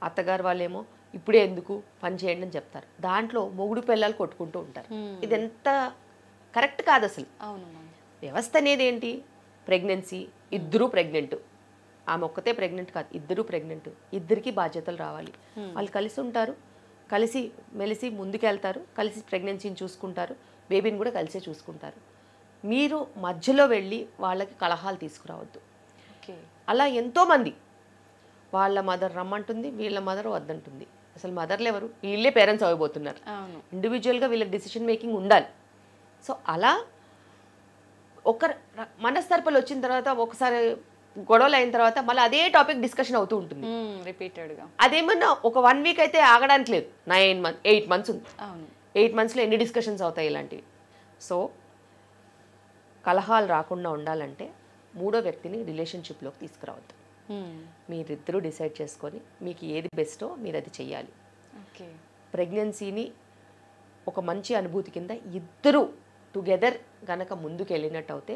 అత్తగారు వాళ్ళేమో ఇప్పుడే ఎందుకు పని చేయండి అని చెప్తారు. దాంట్లో మొగుడు పిల్లలు కొట్టుకుంటూ ఉంటారు. ఇది ఎంత కరెక్ట్ కాదు అసలు. వ్యవస్థ అనేది ఏంటి, ప్రెగ్నెన్సీ, ఇద్దరూ ప్రెగ్నెంట్, ఆమె ఒక్కతే ప్రెగ్నెంట్ కాదు, ఇద్దరూ ప్రెగ్నెంట్, ఇద్దరికి బాధ్యతలు రావాలి. వాళ్ళు కలిసి ఉంటారు, కలిసి మెలిసి ముందుకెళ్తారు, కలిసి ప్రెగ్నెన్సీని చూసుకుంటారు, బేబీని కూడా కలిసే చూసుకుంటారు. మీరు మధ్యలో వెళ్ళి వాళ్ళకి కలహాలు తీసుకురావద్దు. అలా ఎంతోమంది వాళ్ళ మదర్ రమ్మంటుంది, వీళ్ళ మదర్ వద్దంటుంది. అసలు మదర్లు ఎవరు, వీళ్ళే పేరెంట్స్ అవ్వబోతున్నారు. ఇండివిజువల్గా వీళ్ళకి డిసిషన్ మేకింగ్ ఉండాలి. సో అలా ఒక మనస్తర్పలు వచ్చిన తర్వాత ఒకసారి గొడవలు అయిన తర్వాత మళ్ళీ అదే టాపిక్ డిస్కషన్ అవుతూ ఉంటుంది రిపీటెడ్గా. అదేమన్నా ఒక 1 వీక్ అయితే ఆగడానికి లేదు, 8 మంత్స్ ఉంది. 8 మంత్స్లో ఎన్ని డిస్కషన్స్ అవుతాయి ఇలాంటివి. సో కలహాలు రాకుండా ఉండాలంటే మూడో వ్యక్తిని రిలేషన్షిప్లోకి తీసుకురావద్దు. మీరిద్దరూ డిసైడ్ చేసుకొని మీకు ఏది బెస్టో మీరు అది చెయ్యాలి. ప్రెగ్నెన్సీని ఒక మంచి అనుభూతి కింద ఇద్దరు టుగెదర్ గనక ముందుకు వెళ్ళినట్టు అయితే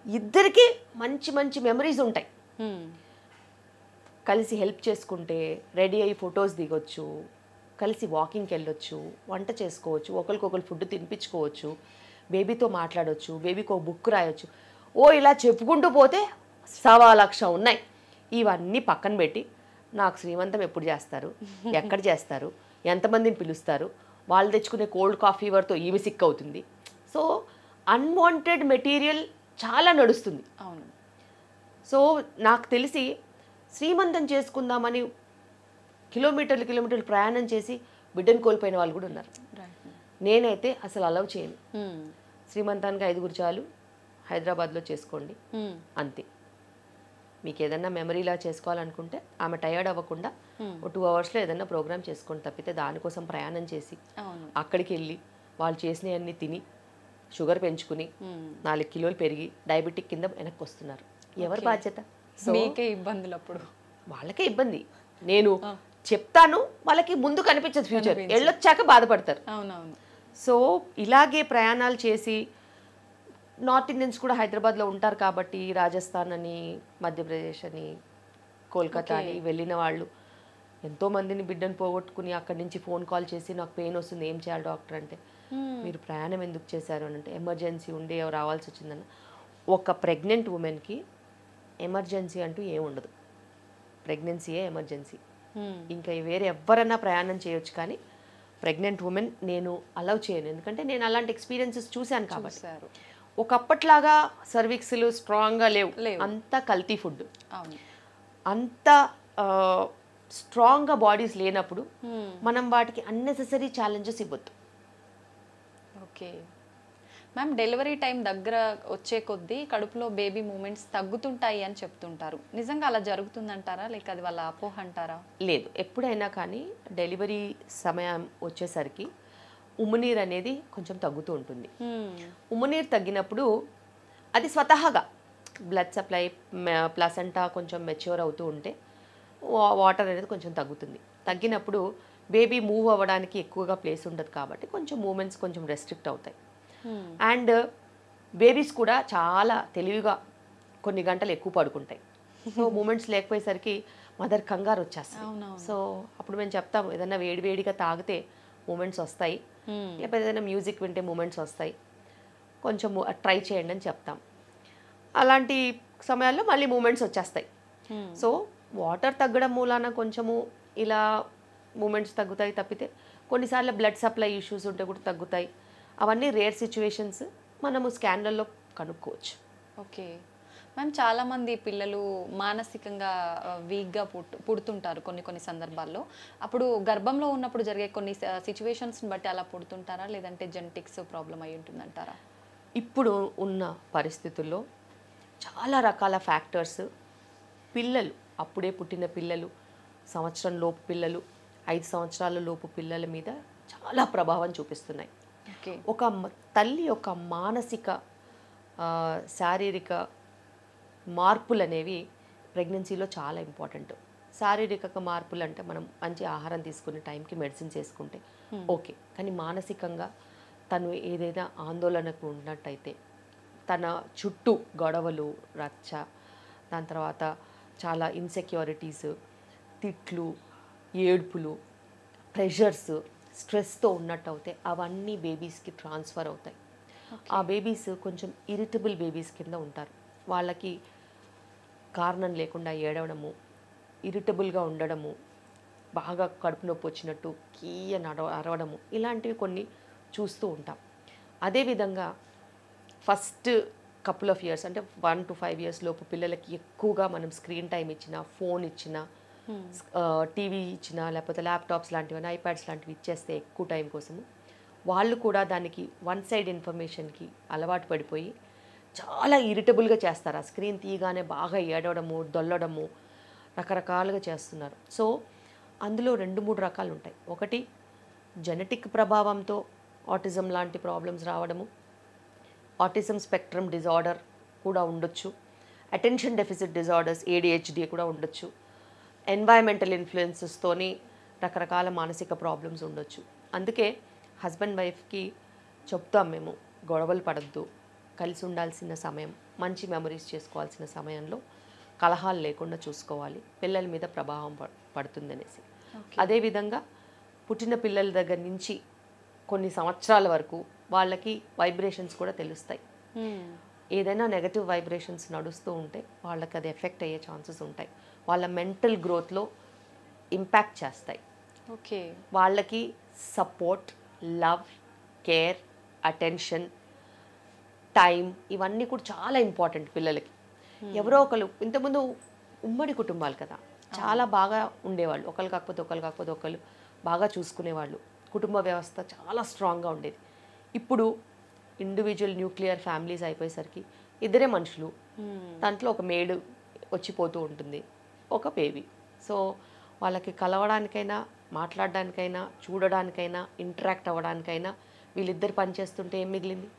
ఇద్దరికి మంచి మంచి మెమరీస్ ఉంటాయి. కలిసి హెల్ప్ చేసుకుంటే రెడీ అయ్యి ఫొటోస్ దిగొచ్చు, కలిసి వాకింగ్కి వెళ్ళొచ్చు, వంట చేసుకోవచ్చు, ఒకరికొకరు ఫుడ్ తినిపించుకోవచ్చు, బేబీతో మాట్లాడవచ్చు, బేబీకి ఒక బుక్ రాయొచ్చు. ఇలా చెప్పుకుంటూ పోతే 1,00,000 ఉన్నాయి. ఇవన్నీ పక్కన పెట్టి నాకు శ్రీమంతం ఎప్పుడు చేస్తారు, ఎక్కడ చేస్తారు, ఎంతమందిని పిలుస్తారు, వాళ్ళు తెచ్చుకునే కోల్డ్ కాఫీ ఫీవర్తో ఈమె సిక్ అవుతుంది. సో అన్వాంటెడ్ మెటీరియల్ చాలా నడుస్తుంది. అవును. సో నాకు తెలిసి శ్రీమంతం చేసుకుందామని కిలోమీటర్లు ప్రయాణం చేసి బిడ్డను కోల్పోయిన వాళ్ళు కూడా ఉన్నారు. నేనైతే అసలు అలౌ చేయను. శ్రీమంతానికి 5 చాలు, హైదరాబాద్లో చేసుకోండి అంతే. మీకు ఏదన్నా మెమరీలా చేసుకోవాలనుకుంటే ఆమె టయర్డ్ అవ్వకుండా 2 అవర్స్లో ఏదన్నా ప్రోగ్రామ్ చేసుకోండి తప్పితే దానికోసం ప్రయాణం చేసి అక్కడికి వెళ్ళి వాళ్ళు చేసినవన్నీ తిని షుగర్ పెంచుకుని 4 కిలోలు పెరిగి డయాబెటిక్ కింద వెనక్కి వస్తున్నారు. ఎవరి బాధ్యత? మీకే ఇబ్బందులు. అప్పుడు వాళ్ళకే ఇబ్బంది. నేను చెప్తాను, వాళ్ళకి ముందు కనిపించదు ఫ్యూచర్, వెళ్ళొచ్చాక బాధపడతారు. అవునవును. సో ఇలాగే ప్రయాణాలు చేసి నార్త్ ఇండియన్స్ కూడా హైదరాబాద్లో ఉంటారు కాబట్టి రాజస్థాన్ అని, మధ్యప్రదేశ్ అని, కోల్కతా అని వెళ్ళిన వాళ్ళు ఎంతోమందిని బిడ్డను పోగొట్టుకుని అక్కడి నుంచి ఫోన్ కాల్ చేసి నాకు పెయిన్ వస్తుంది ఏం చేయాలి డాక్టర్ అంటే, మీరు ప్రయాణం ఎందుకు చేశారు అని అంటే ఎమర్జెన్సీ ఉండి రావాల్సి వచ్చిందన్న. ఒక ప్రెగ్నెంట్ ఉమెన్కి ఎమర్జెన్సీ అంటూ ఏం ఉండదు. ప్రెగ్నెన్సీయే ఎమర్జెన్సీ. ఇంకా వేరే ఎవరన్నా ప్రయాణం చేయొచ్చు కానీ ప్రెగ్నెంట్ ఉమెన్ నేను అలౌ చేయను. ఎందుకంటే నేను అలాంటి ఎక్స్పీరియన్సెస్ చూశాను కాబట్టి. ఒకప్పట్లాగా సర్విక్స్లు స్ట్రాంగ్గా లేవు, అంత కల్తీ ఫుడ్, అంత స్ట్రాంగ్గా బాడీస్ లేనప్పుడు మనం వాటికి అన్నెసెసరీ ఛాలెంజెస్ ఇవ్వద్దు. ఓకే మ్యామ్, డెలివరీ టైం దగ్గర వచ్చే కొద్దీ కడుపులో బేబీ మూమెంట్స్ తగ్గుతుంటాయి అని చెప్తుంటారు. నిజంగా అలా జరుగుతుందంటారా, లేక అది వాళ్ళ అపోహ అంటారా? లేదు, ఎప్పుడైనా కానీ డెలివరీ సమయం వచ్చేసరికి ఉమ్మునీరు అనేది కొంచెం తగ్గుతూ ఉంటుంది. ఉమ్మునీరు తగ్గినప్పుడు అది స్వతహాగా బ్లడ్ సప్లై ప్లసెంటా కొంచెం మెచ్యూర్ అవుతూ ఉంటే వాటర్ అనేది కొంచెం తగ్గుతుంది. తగ్గినప్పుడు బేబీ మూవ్ అవ్వడానికి ఎక్కువగా ప్లేస్ ఉండదు కాబట్టి కొంచెం మూమెంట్స్ కొంచెం రెస్ట్రిక్ట్ అవుతాయి. అండ్ బేబీస్ కూడా చాలా తెలివిగా కొన్ని గంటలు ఎక్కువ పడుకుంటాయి. సో మూమెంట్స్ లేకపోయేసరికి మదర్ కంగారు వచ్చేస్తాయి. సో అప్పుడు మేము చెప్తాము, ఏదైనా వేడివేడిగా తాగితే మూమెంట్స్ వస్తాయి, లేకపోతే ఏదైనా మ్యూజిక్ వింటే మూమెంట్స్ వస్తాయి, కొంచెం ట్రై చేయండి అని చెప్తాం. అలాంటి సమయాల్లో మళ్ళీ మూమెంట్స్ వచ్చేస్తాయి. సో వాటర్ తగ్గడం మూలాన కొంచెము ఇలా మూమెంట్స్ తగ్గుతాయి తప్పితే కొన్నిసార్లు బ్లడ్ సప్లై ఇష్యూస్ ఉంటే కూడా తగ్గుతాయి. అవన్నీ రేర్ సిచ్యువేషన్స్, మనము స్కాన్లలో కనుక్కోవచ్చు. ఓకే మ్యామ్, చాలామంది పిల్లలు మానసికంగా వీక్గా పుడుతుంటారు కొన్ని సందర్భాల్లో. అప్పుడు గర్భంలో ఉన్నప్పుడు జరిగే కొన్ని సిచ్యువేషన్స్ని బట్టి అలా పుడుతుంటారా, లేదంటే జెనెటిక్స్ ప్రాబ్లం అయి ఉంటుందంటారా? ఇప్పుడు ఉన్న పరిస్థితుల్లో చాలా రకాల ఫ్యాక్టర్స్ పిల్లలు, అప్పుడే పుట్టిన పిల్లలు, సంవత్సరం లోపు పిల్లలు, 5 సంవత్సరాల లోపు పిల్లల మీద చాలా ప్రభావం చూపిస్తున్నాయి. ఒక తల్లి యొక్క మానసిక శారీరక మార్పులు అనేవి ప్రెగ్నెన్సీలో చాలా ఇంపార్టెంట్. శారీరక మార్పులు అంటే మనం మంచి ఆహారం తీసుకునే టైంకి మెడిసిన్స్ వేసుకుంటే ఓకే, కానీ మానసికంగా తను ఏదైనా ఆందోళనకు ఉన్నట్టయితే తన చుట్టూ గొడవలు, రచ్చ, దాని తర్వాత చాలా ఇన్సెక్యూరిటీస్, తిట్లు, ఏడుపులు, ప్రెషర్స్, స్ట్రెస్తో ఉన్నట్టు అవుతాయి. అవన్నీ బేబీస్కి ట్రాన్స్ఫర్ అవుతాయి. ఆ బేబీస్ కొంచెం ఇరిటబుల్ బేబీస్ కింద ఉంటారు. వాళ్ళకి కారణం లేకుండా ఏడవడము, ఇరిటబుల్గా ఉండడము, బాగా కడుపు నొప్పి వచ్చినట్టు కీయని అరవడము, ఇలాంటివి కొన్ని చూస్తూ ఉంటాం. అదేవిధంగా ఫస్ట్ కపుల్ ఆఫ్ ఇయర్స్ అంటే 1 to 5 years లోపు పిల్లలకి ఎక్కువగా మనం స్క్రీన్ టైం ఇచ్చినా, ఫోన్ ఇచ్చినా, టీవీ ఇచ్చినా, లేకపోతే ల్యాప్టాప్స్ లాంటివి, ఐప్యాడ్స్ లాంటివి ఇచ్చేస్తే ఎక్కువ టైం కోసము వాళ్ళు కూడా దానికి వన్ సైడ్ ఇన్ఫర్మేషన్కి అలవాటు పడిపోయి చాలా ఇరిటబుల్గా చేస్తారు. ఆ స్క్రీన్ తీయగానే బాగా ఏడవడము, దొల్లడము, రకరకాలుగా చేస్తున్నారు. సో అందులో 2-3 రకాలు ఉంటాయి. ఒకటి జెనెటిక్ ప్రభావంతో ఆటిజం లాంటి ప్రాబ్లమ్స్ రావడము, ఆటిజం స్పెక్ట్రమ్ డిజార్డర్ కూడా ఉండొచ్చు, అటెన్షన్ డెఫిసిట్ డిజార్డర్స్ ADHD కూడా ఉండొచ్చు, ఎన్వైరన్మెంటల్ ఇన్ఫ్లుయెన్సెస్తోని రకరకాల మానసిక ప్రాబ్లమ్స్ ఉండొచ్చు. అందుకే హస్బెండ్ వైఫ్కి చెప్తాం మేము, గొడవలు పడద్దు, కలిసి ఉండాల్సిన సమయం, మంచి మెమరీస్ చేసుకోవాల్సిన సమయంలో కలహాలు లేకుండా చూసుకోవాలి, పిల్లల మీద ప్రభావం పడుతుంది అనేసి. అదేవిధంగా పుట్టిన పిల్లల దగ్గర నుంచి కొన్ని సంవత్సరాల వరకు వాళ్ళకి వైబ్రేషన్స్ కూడా తెలుస్తాయి. ఏదైనా నెగటివ్ వైబ్రేషన్స్ నడుస్తూ ఉంటే వాళ్ళకి అది ఎఫెక్ట్ అయ్యే ఛాన్సెస్ ఉంటాయి. వాళ్ళ మెంటల్ గ్రోత్లో ఇంపాక్ట్ చేస్తాయి. ఓకే, వాళ్ళకి support, love, care, attention, time ఇవన్నీ కూడా చాలా ఇంపార్టెంట్ పిల్లలకి. ఎవరో ఒకరు ఇంతకుముందు ఉమ్మడి కుటుంబాలు కదా, చాలా బాగా ఉండేవాళ్ళు, ఒకరు కాకపోతే ఒకరు బాగా చూసుకునేవాళ్ళు. కుటుంబ వ్యవస్థ చాలా స్ట్రాంగ్గా ఉండేది. ఇప్పుడు ఇండివిజువల్ న్యూక్లియర్ ఫ్యామిలీస్ అయిపోయేసరికి ఇద్దరే మనుషులు, దాంట్లో ఒక మేడు వచ్చిపోతూ ఉంటుంది, ఒక బేబీ. సో వాళ్ళకి కలవడానికైనా, మాట్లాడడానికైనా, చూడడానికైనా, ఇంటరాక్ట్ అవ్వడానికైనా వీళ్ళిద్దరు పనిచేస్తుంటే ఏం మిగిలింది?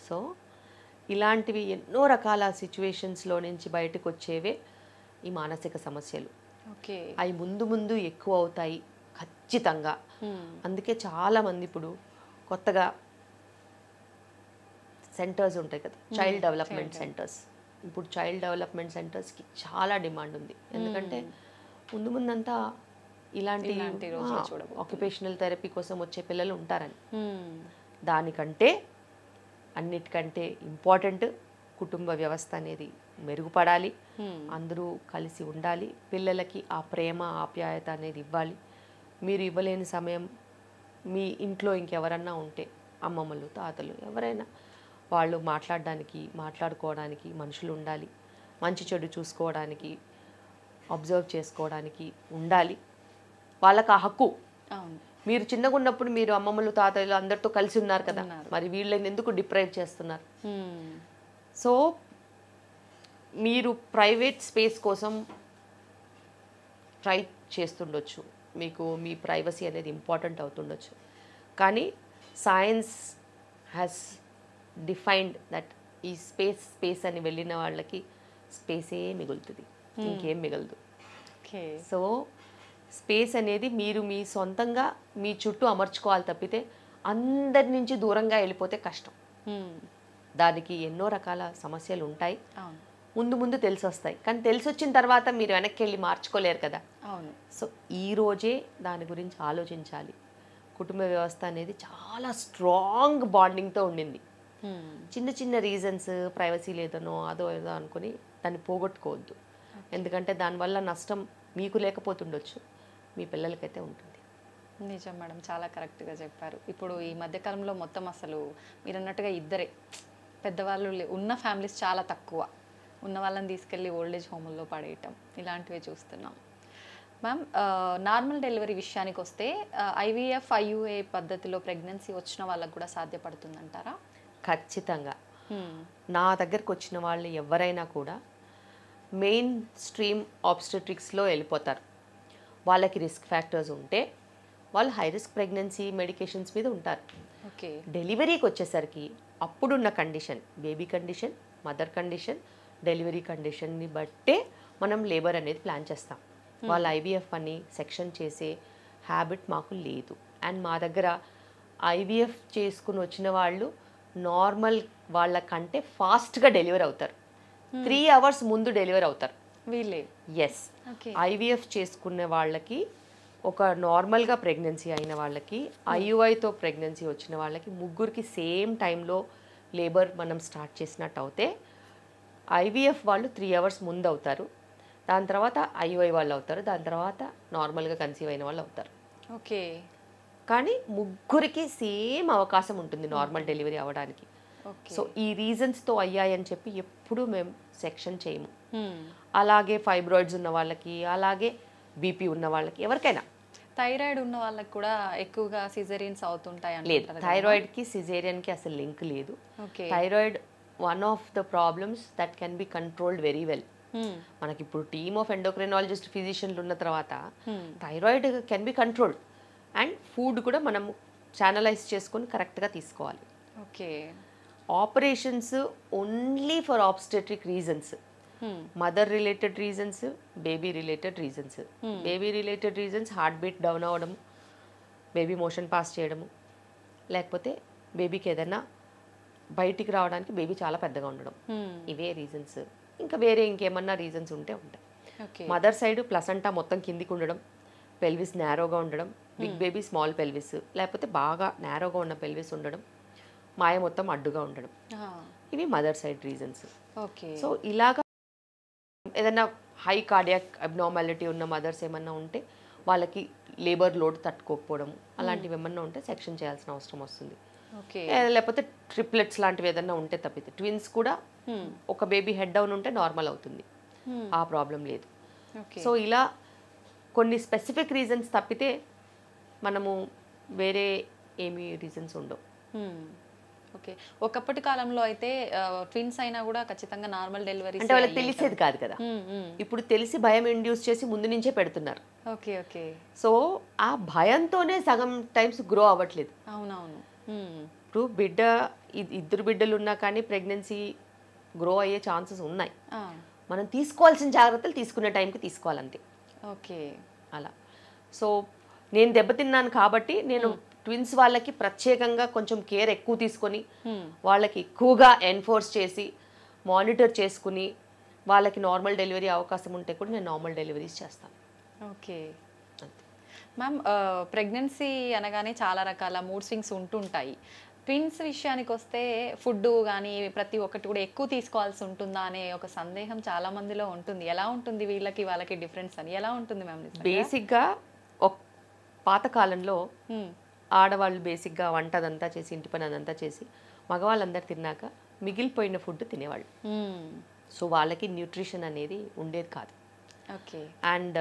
సో ఇలాంటివి ఎన్నో రకాల సిచ్యువేషన్స్లో నుంచి బయటకు వచ్చేవే ఈ మానసిక సమస్యలు. ఓకే, అవి ముందు ముందు ఎక్కువ అవుతాయి ఖచ్చితంగా. అందుకే చాలామంది ఇప్పుడు కొత్తగా సెంటర్స్ ఉంటాయి కదా, చైల్డ్ డెవలప్మెంట్ సెంటర్స్. ఇప్పుడు చైల్డ్ డెవలప్మెంట్ సెంటర్స్కి చాలా డిమాండ్ ఉంది. ఎందుకంటే ముందు ముందంతా ఇలాంటి ఆక్యుపేషనల్ థెరపీ కోసం వచ్చే పిల్లలు ఉంటారని. దానికంటే అన్నిటికంటే ఇంపార్టెంట్ కుటుంబ వ్యవస్థ అనేది మెరుగుపడాలి, అందరూ కలిసి ఉండాలి, పిల్లలకి ఆ ప్రేమ ఆప్యాయత అనేది ఇవ్వాలి. మీరు ఇవ్వలేని సమయం మీ ఇంట్లో ఇంకెవరన్నా ఉంటే, అమ్మమ్మలు, తాతలు, ఎవరైనా, వాళ్ళు మాట్లాడుకోవడానికి మనుషులు ఉండాలి, మంచి చెడు చూసుకోవడానికి, అబ్జర్వ్ చేసుకోవడానికి ఉండాలి. వాళ్ళకి ఆ హక్కు. మీరు చిన్నగా ఉన్నప్పుడు మీరు అమ్మమ్మలు, తాతలు అందరితో కలిసి ఉన్నారు కదా, మరి వీళ్ళని ఎందుకు డిప్రైవ్ చేస్తున్నారు? సో మీరు ప్రైవేట్ స్పేస్ కోసం ట్రై చేస్తుండొచ్చు, మీకు మీ ప్రైవసీ అనేది ఇంపార్టెంట్ అవుతుండొచ్చు, కానీ సైన్స్ హ్యాస్ డిఫైన్డ్ దట్ ఈ స్పేస్ అని వెళ్ళిన వాళ్ళకి స్పేసే మిగులుతుంది, ఇంకేం మిగలదు. సో స్పేస్ అనేది మీరు మీ సొంతంగా మీ చుట్టూ అమర్చుకోవాలి తప్పితే అందరి నుంచి దూరంగా వెళ్ళిపోతే కష్టం. దానికి ఎన్నో రకాల సమస్యలు ఉంటాయి, ముందు ముందు తెలిసి వస్తాయి, కానీ తెలిసి వచ్చిన తర్వాత మీరు వెనక్కి వెళ్ళి మార్చుకోలేరు కదా. సో ఈ రోజే దాని గురించి ఆలోచించాలి. కుటుంబ వ్యవస్థ అనేది చాలా స్ట్రాంగ్ బాండింగ్తో ఉండింది. చిన్న చిన్న రీజన్స్, ప్రైవసీ లేదనో అదో ఏదో అనుకుని దాన్ని పోగొట్టుకోవద్దు. ఎందుకంటే దానివల్ల నష్టం మీకు లేకపోతుండొచ్చు, మీ పిల్లలకైతే ఉంటుంది. నిజం మేడం, చాలా కరెక్ట్గా చెప్పారు. ఇప్పుడు ఈ మధ్యకాలంలో మొత్తం అసలు మీరు అన్నట్టుగా ఇద్దరే పెద్దవాళ్ళు ఉన్న ఫ్యామిలీస్ చాలా తక్కువ, ఉన్న వాళ్ళని తీసుకెళ్ళి ఓల్డేజ్ హోముల్లో పడేయటం ఇలాంటివే చూస్తున్నాం. మ్యామ్, నార్మల్ డెలివరీ విషయానికి వస్తే IVF, IUI పద్ధతిలో ప్రెగ్నెన్సీ వచ్చిన వాళ్ళకు కూడా సాధ్యపడుతుందంటారా? ఖచ్చితంగా. నా దగ్గరకు వచ్చిన వాళ్ళు ఎవరైనా కూడా మెయిన్ స్ట్రీమ్ ఆబ్స్టెట్రిక్స్లో వెళ్ళిపోతారు. వాళ్ళకి రిస్క్ ఫ్యాక్టర్స్ ఉంటే వాళ్ళు హై రిస్క్ ప్రెగ్నెన్సీ మెడికేషన్స్ మీద ఉంటారు. ఓకే, డెలివరీకి వచ్చేసరికి అప్పుడున్న condition, baby condition, mother condition, delivery కండిషన్ని బట్టే మనం లేబర్ అనేది ప్లాన్ చేస్తాం. వాళ్ళు IVF అని సెక్షన్ చేసే హ్యాబిట్ మాకు లేదు. అండ్ మా దగ్గర IVF చేసుకుని వచ్చిన వాళ్ళు నార్మల్ వాళ్ళకంటే ఫాస్ట్గా డెలివరీ అవుతారు, 3 hours ముందు డెలివరీ అవుతారు వీళ్ళే. ఎస్, IVF చేసుకునే వాళ్ళకి, ఒక నార్మల్గా ప్రెగ్నెన్సీ అయిన వాళ్ళకి, IUIతో ప్రెగ్నెన్సీ వచ్చిన వాళ్ళకి ముగ్గురికి సేమ్ టైంలో లేబర్ మనం స్టార్ట్ చేసినట్టు అవుతే IVF వాళ్ళు 3 hours ముందు అవుతారు, దాని తర్వాత IUI వాళ్ళు అవుతారు, దాని తర్వాత నార్మల్గా కన్సీవ్ అయిన వాళ్ళు అవుతారు. ఓకే, కానీ ముగ్గురికి సేమ్ అవకాశం ఉంటుంది నార్మల్ డెలివరీ అవ్వడానికి. సో ఈ రీజన్స్తో అయ్యాయని చెప్పి ఎప్పుడూ మేము సెక్షన్ చేయము. అలాగే ఫైబ్రాయిడ్స్ ఉన్న వాళ్ళకి, అలాగే BP ఉన్న వాళ్ళకి, ఎవరికైనా. థైరాయిడ్ ఉన్న వాళ్ళకి కూడా ఎక్కువగా సిజేరియన్స్ అవుతుంటాయి? లేదు, థైరాయిడ్కి సిజేరియన్కి అసలు లింక్ లేదు. Thyroid one of the problems that can be controlled very well. మనకి ఇప్పుడు టీమ్ ఆఫ్ ఎండోక్రైనాలజిస్ట్ ఫిజిషియన్లు ఉన్న తర్వాత thyroid can be controlled. And food కూడా మనం ఛానలైజ్ చేసుకొని కరెక్ట్గా తీసుకోవాలి. Okay, operations only for obstetric reasons, mother related reasons, baby related reasons. Baby related reasons heart beat down అవ్వడము, బేబీ మోషన్ పాస్ చేయడము, లేకపోతే బేబీకి ఏదైనా బయటికి రావడానికి బేబీ చాలా పెద్దగా ఉండడం, ఇవే రీజన్స్. ఇంకా వేరే ఇంకేమన్నా రీజన్స్ ఉంటే ఉంటాయి. మదర్ సైడ్ ప్లసంటా మొత్తం కిందికి ఉండడం, పెల్విస్ నేరోగా ఉండడం, బిగ్ బేబీ స్మాల్ పెల్విస్, లేకపోతే బాగా నేరోగా ఉన్న పెల్విస్ ఉండడం, మాయ మొత్తం అడ్డుగా ఉండడం, ఇవి మదర్ సైడ్ రీజన్స్. సో ఇలాగా ఏదైనా హై కార్డియాక్ అబ్నార్మాలిటీ ఉన్న మదర్స్ ఏమన్నా ఉంటే వాళ్ళకి లేబర్ లోడ్ తట్టుకోకపోవడం, అలాంటివి ఏమన్నా ఉంటే సెక్షన్ చేయాల్సిన అవసరం వస్తుంది. లేకపోతే ట్రిప్లెట్స్ లాంటివి ఏదన్నా ఉంటే తప్పితే, ట్విన్స్ కూడా ఒక బేబీ హెడ్ డౌన్ ఉంటే నార్మల్ అవుతుంది, ఆ ప్రాబ్లం లేదు. సో ఇలా కొన్ని స్పెసిఫిక్ రీజన్స్ తప్పితే మనము వేరే ఏమీ రీజన్స్ ఉండవు. ఓకే. ఒకప్పటి కాలంలో అయితే ట్విన్స్ అయినా కూడా ఖచ్చితంగా నార్మల్ డెలివరీ అంటే వాళ్ళకి తెలిసేది కాదు కదా, ఇప్పుడు తెలిసి భయం ఇండ్యూస్ చేసి ముందు నుంచే పెడుతున్నారు. Okay okay. సో ఆ భయంతోనే సగం టైమ్స్ గ్రో అవ్వట్లేదు. అవునవును. ఇప్పుడు బిడ్డ ఇద్దరు బిడ్డలు ఉన్నా కానీ ప్రెగ్నెన్సీ గ్రో అయ్యే ఛాన్సెస్ ఉన్నాయి. మనం తీసుకోవాల్సిన జాగ్రత్తలు తీసుకునే టైంకి తీసుకోవాలంతే. ఓకే. అలా. సో నేను దెబ్బతిన్నాను కాబట్టి నేను ట్విన్స్ వాళ్ళకి ప్రత్యేకంగా కొంచెం కేర్ ఎక్కువ తీసుకొని వాళ్ళకి ఎక్కువగా ఎన్ఫోర్స్ చేసి మానిటర్ చేసుకుని వాళ్ళకి నార్మల్ డెలివరీ అవకాశం ఉంటే కూడా నేను నార్మల్ డెలివరీస్ చేస్తాను. Okay ma'am. ప్రెగ్నెన్సీ అనగానే చాలా రకాల మూడ్ స్వింగ్స్ ఉంటుంటాయి. ట్విన్స్ విషయానికి వస్తే ఫుడ్ కానీ ప్రతి ఒక్కటి కూడా ఎక్కువ తీసుకోవాల్సి ఉంటుందా అనే ఒక సందేహం చాలా మందిలో ఉంటుంది. ఎలా ఉంటుంది వీళ్ళకి వాళ్ళకి డిఫరెన్స్ అని ఎలా ఉంటుంది మ్యామ్? బేసిక్గా పాతకాలంలో ఆడవాళ్ళు బేసిక్గా వంట అదంతా చేసి ఇంటి పని అదంతా చేసి మగవాళ్ళందరూ తిన్నాక మిగిలిపోయిన ఫుడ్ తినేవాళ్ళు. సో వాళ్ళకి న్యూట్రిషన్ అనేది ఉండేది కాదు. ఓకే. అండ్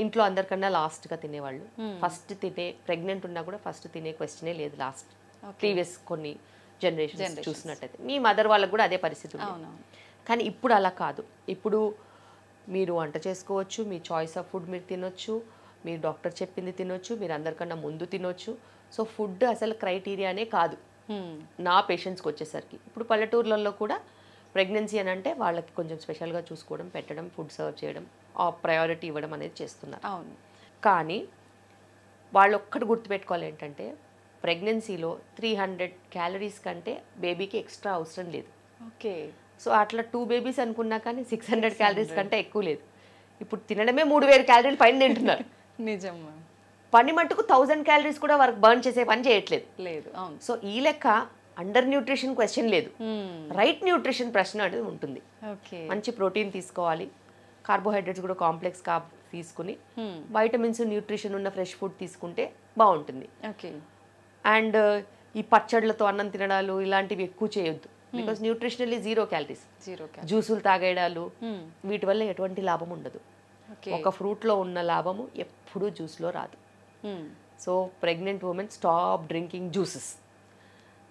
ఇంట్లో అందరికన్నా లాస్ట్గా తినేవాళ్ళు. ఫస్ట్ తినే ప్రెగ్నెంట్ ఉన్నా కూడా ఫస్ట్ తినే క్వశ్చనే లేదు లాస్ట్. ప్రీవియస్ కొన్ని జనరేషన్స్ చూసినట్టయితే మీ మదర్ వాళ్ళకు కూడా అదే పరిస్థితి ఉంది. కానీ ఇప్పుడు అలా కాదు. ఇప్పుడు మీరు వంట చేసుకోవచ్చు, మీ చాయిస్ ఆఫ్ ఫుడ్ మీరు తినొచ్చు, మీరు డాక్టర్ చెప్పింది తినొచ్చు, మీరు అందరికన్నా ముందు తినొచ్చు. సో ఫుడ్ అసలు క్రైటీరియానే కాదు నా పేషెంట్స్కి వచ్చేసరికి. ఇప్పుడు పల్లెటూర్లలో కూడా ప్రెగ్నెన్సీ అని అంటే వాళ్ళకి కొంచెం స్పెషల్గా చూసుకోవడం, పెట్టడం, ఫుడ్ సర్వ్ చేయడం, ఆ ప్రయారిటీ ఇవ్వడం అనేది చేస్తున్నారు. అవును. కానీ వాళ్ళు ఒక్కటి గుర్తుపెట్టుకోవాలి ఏంటంటే ప్రెగ్నెన్సీలో 300 క్యాలరీస్ కంటే బేబీకి ఎక్స్ట్రా అవసరం లేదు. ఓకే. సో అట్లా 2 బేబీస్ అనుకున్నా కానీ 600 క్యాలరీస్ కంటే ఎక్కువ లేదు. ఇప్పుడు తినడమే 3000 క్యాలరీలు పైన తింటున్నారు. నిజం. పని మట్టుకు 1000 క్యాలరీస్ కూడా వర్క్ బర్న్ చేసే పని చేయట్లేదు. లేదు. అవును. సో ఈ లెక్క అండర్ న్యూట్రిషన్ క్వశ్చన్ లేదు, రైట్ న్యూట్రిషన్ ప్రశ్న అనేది ఉంటుంది. మంచి ప్రోటీన్ తీసుకోవాలి, కార్బోహైడ్రేట్స్ కూడా కాంప్లెక్స్ కార్బ్ తీసుకుని వైటమిన్స్ న్యూట్రిషన్ ఉన్న ఫ్రెష్ ఫుడ్ తీసుకుంటే బాగుంటుంది. ఓకే. అండ్ ఈ పచ్చళ్ళతో అన్నం తినడాలు ఇలాంటివి ఎక్కువ చేయొద్దు. Because nutritionally 0 calories. జ్యూసులు తాగేయడాలు వీటి వల్ల ఎటువంటి లాభం ఉండదు. ఒక ఫ్రూట్లో ఉన్న లాభము ఎప్పుడూ జ్యూస్లో రాదు. So pregnant women stop drinking juices.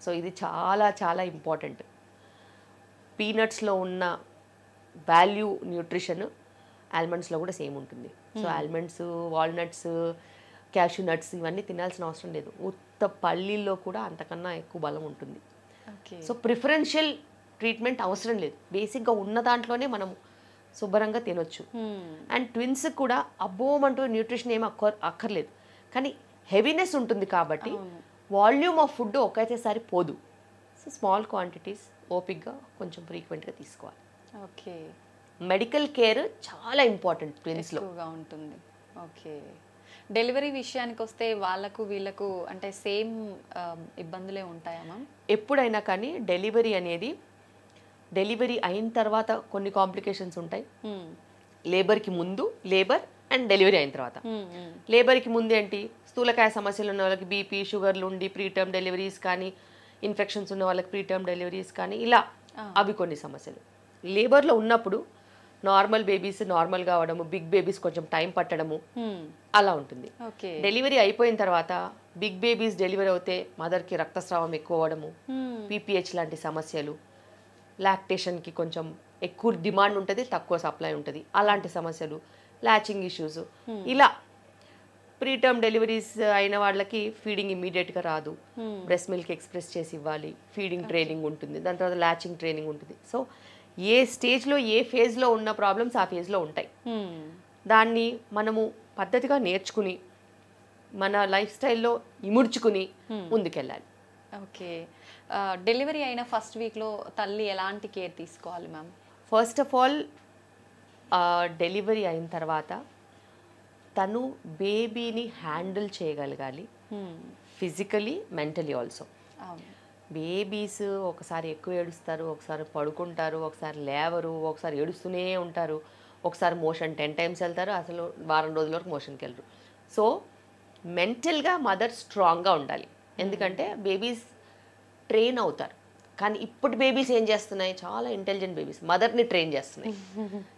So ఇది చాలా చాలా ఇంపార్టెంట్. పీనట్స్లో ఉన్న వాల్యూ న్యూట్రిషన్ ఆల్మండ్స్లో కూడా సేమ్ ఉంటుంది. So almonds, walnuts, cashew nuts ఇవన్నీ తినాల్సిన అవసరం లేదు. ఉత్త పల్లీల్లో కూడా అంతకన్నా ఎక్కువ బలం ఉంటుంది. సో ప్రిఫరెన్షియల్ ట్రీట్మెంట్ అవసరం లేదు. బేసిక్గా ఉన్న దాంట్లోనే మనం శుభ్రంగా తినొచ్చు. అండ్ ట్విన్స్ కూడా అబ్బోమంటూ న్యూట్రిషన్ ఏమి అక్కర్లేదు. కానీ హెవీనెస్ ఉంటుంది కాబట్టి వాల్యూమ్ ఆఫ్ ఫుడ్ ఒకేసారి పోదు. సో స్మాల్ క్వాంటిటీస్ ఓపిక్గా కొంచెం ఫ్రీక్వెంట్గా తీసుకోవాలి. ఓకే. మెడికల్ కేర్ చాలా ఇంపార్టెంట్ ట్విన్స్లో ఉంటుంది. ఓకే. డెలివరీ విషయానికి వస్తే వాళ్ళకు వీళ్ళకు అంటే సేమ్ ఇబ్బందులే ఉంటాయా మ్యామ్? ఎప్పుడైనా కానీ డెలివరీ అనేది డెలివరీ అయిన తర్వాత కొన్ని కాంప్లికేషన్స్ ఉంటాయి. లేబర్కి ముందు, లేబర్ అండ్ డెలివరీ అయిన తర్వాత. లేబర్కి ముందు ఏంటి, స్థూలకాయ సమస్యలు ఉన్న వాళ్ళకి బీపీ, షుగర్లు ఉండి ప్రీటర్మ్ డెలివరీస్ కానీ, ఇన్ఫెక్షన్స్ ఉన్న వాళ్ళకి ప్రీటర్మ్ డెలివరీస్ కానీ, ఇలా అవి కొన్ని సమస్యలు. లేబర్లో ఉన్నప్పుడు నార్మల్ బేబీస్ నార్మల్గా అవడము, బిగ్ బేబీస్ కొంచెం టైం పట్టడము అలా ఉంటుంది. డెలివరీ అయిపోయిన తర్వాత బిగ్ బేబీస్ డెలివరీ అవుతే మదర్కి రక్తస్రావం ఎక్కువ అవ్వడము, పీపీహెచ్ లాంటి సమస్యలు, లాక్టేషన్కి కొంచెం ఎక్కువ డిమాండ్ ఉంటుంది, తక్కువ సప్లై ఉంటుంది, అలాంటి సమస్యలు, లాచింగ్ ఇష్యూస్, ఇలా ప్రీటర్మ్ డెలివరీస్ అయిన వాళ్ళకి ఫీడింగ్ ఇమ్మీడియట్గా రాదు, బ్రెస్ట్ మిల్క్ ఎక్స్ప్రెస్ చేసి ఇవ్వాలి, ఫీడింగ్ ట్రైనింగ్ ఉంటుంది, దాని తర్వాత లాచింగ్ ట్రైనింగ్ ఉంటుంది. సో ఏ స్టేజ్లో ఏ ఫేజ్లో ఉన్న ప్రాబ్లమ్స్ ఆ ఫేజ్లో ఉంటాయి. దాన్ని మనము పద్ధతిగా నేర్చుకుని మన లైఫ్ స్టైల్లో ఇముడ్చుకుని ముందుకెళ్ళాలి. ఓకే. డెలివరీ అయిన ఫస్ట్ వీక్లో తల్లి ఎలాంటి కేర్ తీసుకోవాలి ma'am? First of all delivery అయిన తర్వాత తను బేబీని హ్యాండిల్ చేయగలగాలి, ఫిజికలీ, మెంటలీ ఆల్సో. బేబీస్ ఒకసారి ఎక్కువ ఏడుస్తారు, ఒకసారి పడుకుంటారు, ఒకసారి లేవరు, ఒకసారి ఏడుస్తూనే ఉంటారు, ఒకసారి మోషన్ 10 times వెళ్తారు, అసలు వారం రోజుల వరకు మోషన్కి వెళ్ళరు. సో మెంటల్గా మదర్ స్ట్రాంగ్గా ఉండాలి. ఎందుకంటే బేబీస్ ట్రైన్ అవుతారు. కానీ ఇప్పుడు బేబీస్ ఏం చేస్తున్నాయి, చాలా ఇంటెలిజెంట్ బేబీస్ మదర్ని ట్రైన్ చేస్తున్నాయి.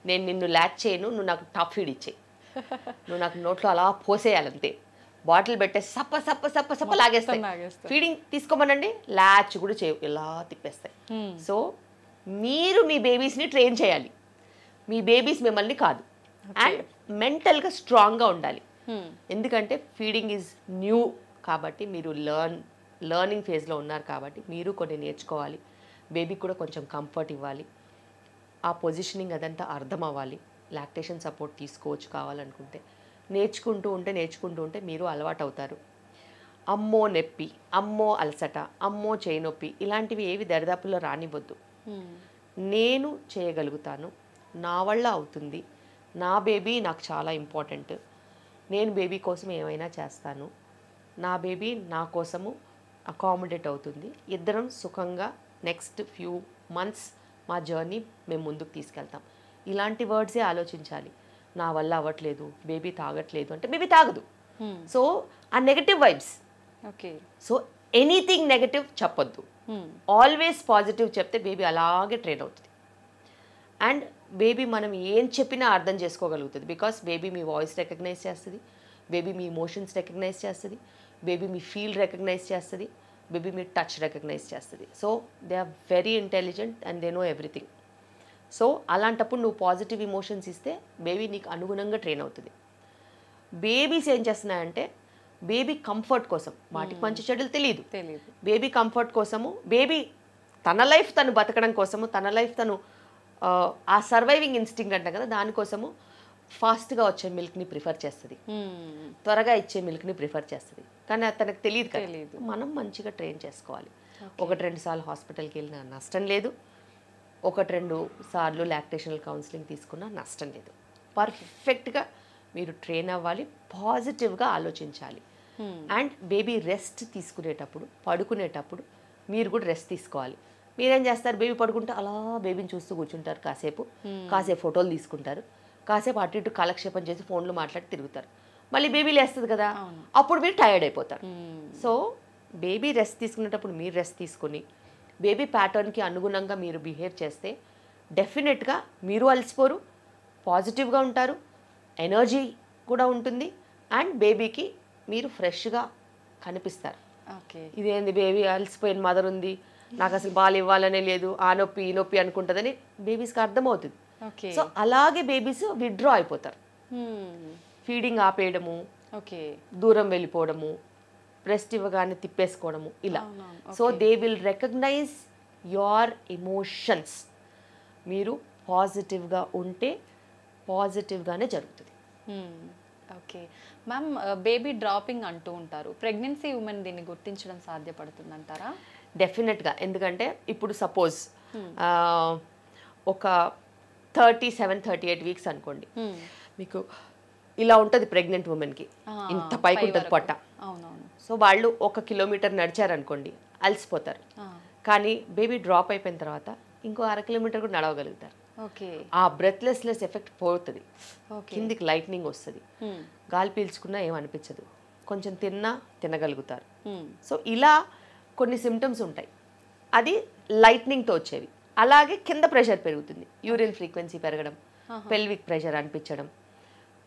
నేను నిన్ను ల్యాచ్ చేయను, నువ్వు నాకు టాప్ ఫీడ్ ఇచ్చేయి, నువ్వు నాకు నోట్లో అలా పోసేయాలంతే, బాటిల్ పెట్టేసి సప్ప సప్ప సప్ప సప్ప లాగేస్తాయి. ఫీడింగ్ తీసుకోమనండి, ల్యాచ్ కూడా చేయవు, ఇలా తిప్పేస్తాయి. సో మీరు మీ బేబీస్ని ట్రైన్ చేయాలి, మీ బేబీస్ మిమ్మల్ని కాదు. అండ్ మెంటల్గా స్ట్రాంగ్గా ఉండాలి. ఎందుకంటే ఫీడింగ్ ఈజ్ న్యూ కాబట్టి, మీరు లర్నింగ్ ఫేజ్లో ఉన్నారు కాబట్టి మీరు కొన్ని నేర్చుకోవాలి. బేబీకి కూడా కొంచెం కంఫర్ట్ ఇవ్వాలి, ఆ పొజిషనింగ్ అదంతా అర్థం అవ్వాలి. లాక్టేషన్ సపోర్ట్ తీసుకోవచ్చు కావాలనుకుంటే. నేర్చుకుంటూ ఉంటే మీరు అలవాటు అవుతారు. అమ్మో నొప్పి, అమ్మో అలసట, అమ్మో చేయి నొప్పి ఇలాంటివి ఏవి దరిదాపుల్లో రానివ్వద్దు. నేను చేయగలుగుతాను, నా వల్ల అవుతుంది, నా బేబీ నాకు చాలా ఇంపార్టెంట్, నేను బేబీ కోసం ఏమైనా చేస్తాను, నా బేబీ నా కోసము అకామిడేట్ అవుతుంది, ఇద్దరం సుఖంగా నెక్స్ట్ ఫ్యూ మంత్స్ మా జర్నీ మేము ముందుకు తీసుకెళ్తాం. ఇలాంటి వర్డ్సే ఆలోచించాలి. నా వల్ల అవ్వట్లేదు, బేబీ తాగట్లేదు అంటే బేబీ తాగదు. సో ఆ negative vibes, so anything negative చెప్పొద్దు. ఆల్వేస్ పాజిటివ్ చెప్తే బేబీ అలాగే ట్రైన్ అవుతుంది. అండ్ బేబీ మనం ఏం చెప్పినా అర్థం చేసుకోగలుగుతుంది. బికాస్ బేబీ మీ వాయిస్ రికగ్నైజ్ చేస్తుంది, బేబీ మీ ఇమోషన్స్ రికగ్నైజ్ చేస్తుంది, బేబీ మీ ఫీల్ రికగ్నైజ్ చేస్తుంది, బేబీ మీ టచ్ రికగ్నైజ్ చేస్తుంది. So they are very intelligent and they know everything. So అలాంటప్పుడు నువ్వు పాజిటివ్ ఇమోషన్స్ ఇస్తే బేబీ నీకు అనుగుణంగా ట్రైన్ అవుతుంది. బేబీస్ ఏం చేస్తున్నాయంటే బేబీ కంఫర్ట్ కోసం, వాటికి మంచి చెడులు తెలియదు, బేబీ కంఫర్ట్ కోసము, బేబీ తన లైఫ్ తను బతకడం కోసము, తన లైఫ్ తను ఆ సర్వైవింగ్ ఇన్స్టింక్ట్ అంటాం కదా, దానికోసము ఫాస్ట్గా వచ్చే మిల్క్ని ప్రిఫర్ చేస్తుంది, త్వరగా ఇచ్చే మిల్క్ని ప్రిఫర్ చేస్తుంది. కానీ అది తనకు తెలియదు కదా. మనం మంచిగా ట్రైన్ చేసుకోవాలి. 1-2 సార్లు హాస్పిటల్కి వెళ్ళినా నష్టం లేదు, 1-2 సార్లు లాక్టేషనల్ కౌన్సిలింగ్ తీసుకున్నా నష్టం లేదు. పర్ఫెక్ట్గా మీరు ట్రైన్ అవ్వాలి, పాజిటివ్గా ఆలోచించాలి. అండ్ బేబీ రెస్ట్ తీసుకునేటప్పుడు, పడుకునేటప్పుడు మీరు కూడా రెస్ట్ తీసుకోవాలి. మీరేం చేస్తారు, బేబీ పడుకుంటే అలా బేబీని చూస్తూ కూర్చుంటారు, కాసేపు ఫోటోలు తీసుకుంటారు, కాసేపు అటు ఇటు కాలక్షేపం చేసి ఫోన్లో మాట్లాడి తిరుగుతారు. మళ్ళీ బేబీ లేస్తుంది కదా, అప్పుడు మీరు టైర్డ్ అయిపోతారు. సో బేబీ రెస్ట్ తీసుకునేటప్పుడు మీరు రెస్ట్ తీసుకొని బేబీ ప్యాటర్న్కి అనుగుణంగా మీరు బిహేవ్ చేస్తే డెఫినెట్గా మీరు అలసిపోరు, పాజిటివ్గా ఉంటారు, ఎనర్జీ కూడా ఉంటుంది. అండ్ బేబీకి మీరు ఫ్రెష్గా కనిపిస్తారు. ఇదేంది బేబీ అలసిపోయిన మదర్ ఉంది, నాకు అసలు బాల్ ఇవ్వాలనే లేదు, ఆ నొప్పి ఈ నొప్పి అనుకుంటుందని బేబీస్కి అర్థమవుతుంది. సో అలాగే బేబీస్ విత్డ్రా అయిపోతారు. ఫీడింగ్ ఆపేయడము, దూరం వెళ్ళిపోవడము, బ్రెస్ట్ ఇవ్వగానే తిప్పేసుకోవడము ఇలా. So they will recognise your emotions. మీరు పాజిటివ్గా ఉంటే పాజిటివ్గానే జరుగుతుంది. ఓకే మ్యామ్, బేబీ డ్రాపింగ్ అంటూ ఉంటారు, ప్రెగ్నెన్సీ ఉమెన్ దీన్ని గుర్తించడం సాధ్యపడుతుందంటారా? డెఫినెట్గా. ఎందుకంటే ఇప్పుడు సపోజ్ ఒక 37-38 వీక్స్ అనుకోండి, మీకు ఇలా ఉంటుంది ప్రెగ్నెంట్ ఉమెన్కి, ఇంత పైకి ఉంటుంది పొట్ట. సో వాళ్ళు 1 కిలోమీటర్ నడిచారనుకోండి అలసిపోతారు. కానీ బేబీ డ్రాప్ అయిపోయిన తర్వాత ఇంకో 1/2 కిలోమీటర్ కూడా నడవగలుగుతారు. ఆ బ్రెత్లెస్నెస్ ఎఫెక్ట్ పోతుంది, కిందికి లైట్నింగ్ వస్తుంది, గాలి పీల్చుకున్నా ఏమనిపించదు, కొంచెం తినగలుగుతారు. సో ఇలా కొన్ని సిమ్టమ్స్ ఉంటాయి, అది లైట్నింగ్తో వచ్చేవి. అలాగే కింద ప్రెషర్ పెరుగుతుంది, యూరిన్ ఫ్రీక్వెన్సీ పెరగడం, పెల్విక్ ప్రెషర్ అనిపించడం,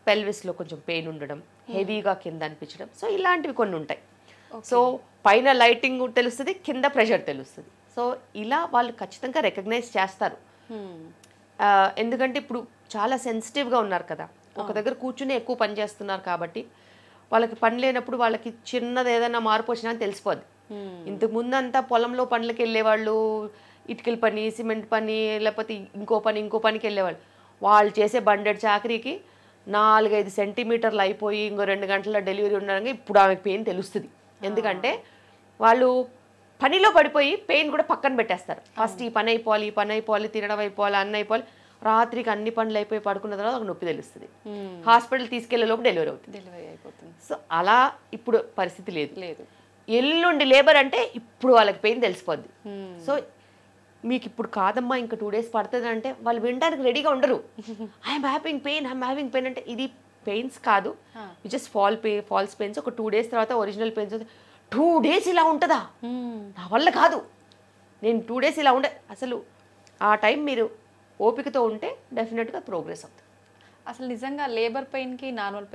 పెల్విస్లో కొంచెం పెయిన్ ఉండడం, హెవీగా కింద అనిపించడం. సో ఇలాంటివి కొన్ని ఉంటాయి. సో పైన లైటింగ్ తెలుస్తుంది, కింద ప్రెషర్ తెలుస్తుంది. సో ఇలా వాళ్ళు ఖచ్చితంగా రికగ్నైజ్ చేస్తారు. ఎందుకంటే ఇప్పుడు చాలా సెన్సిటివ్గా ఉన్నారు కదా, ఒక దగ్గర కూర్చుని ఎక్కువ పని చేస్తున్నారు కాబట్టి వాళ్ళకి పని లేనప్పుడు వాళ్ళకి చిన్నది ఏదైనా మార్పు వచ్చినా తెలిసిపోద్ది. ఇంతకు ముందు అంతా పొలంలో పనులకి వెళ్ళేవాళ్ళు, ఇటుకల పని, సిమెంట్ పని, లేకపోతే ఇంకో పనికి వెళ్ళేవాళ్ళు. వాళ్ళు చేసే బండెడ్ చాకరీకి 4-5 సెంటీమీటర్లు అయిపోయి ఇంకో 2 గంటల డెలివరీ ఉండగా ఇప్పుడు ఆమెకు పెయిన్ తెలుస్తుంది. ఎందుకంటే వాళ్ళు పనిలో పడిపోయి పెయిన్ కూడా పక్కన పెట్టేస్తారు. ఫస్ట్ ఈ పని అయిపోవాలి, తినడం అయిపోవాలి, అన్నీ అయిపోవాలి, రాత్రికి అన్ని పనులు అయిపోయి పడుకున్న తర్వాత ఒక నొప్పి తెలుస్తుంది, హాస్పిటల్ తీసుకెళ్లే లోపు డెలివరీ అవుతుంది. సో అలా ఇప్పుడు పరిస్థితి లేదు. ఎల్లుండి లేబర్ అంటే ఇప్పుడు వాళ్ళకి పెయిన్ తెలిసిపోద్ది. సో మీకు ఇప్పుడు కాదమ్మా ఇంకా 2 days పడుతుంది అంటే వాళ్ళు వినడానికి రెడీగా ఉండరు. ఐఎమ్ హ్యావింగ్ పెయిన్ అంటే ఇది పెయిన్స్ కాదు, జస్ట్ ఫాల్స్ పెయిన్స్. ఒక 2 days తర్వాత ఒరిజినల్ పెయిన్స్. 2 days ఇలా ఉంటుందా, నా వల్ల కాదు, నేను 2 days ఇలా అసలు ఆ టైం మీరు ఓపికతో ఉంటే డెఫినెట్గా ప్రోగ్రెస్ అవుతుంది. అసలు నిజంగా లేబర్ పెయిన్కి నార్మల్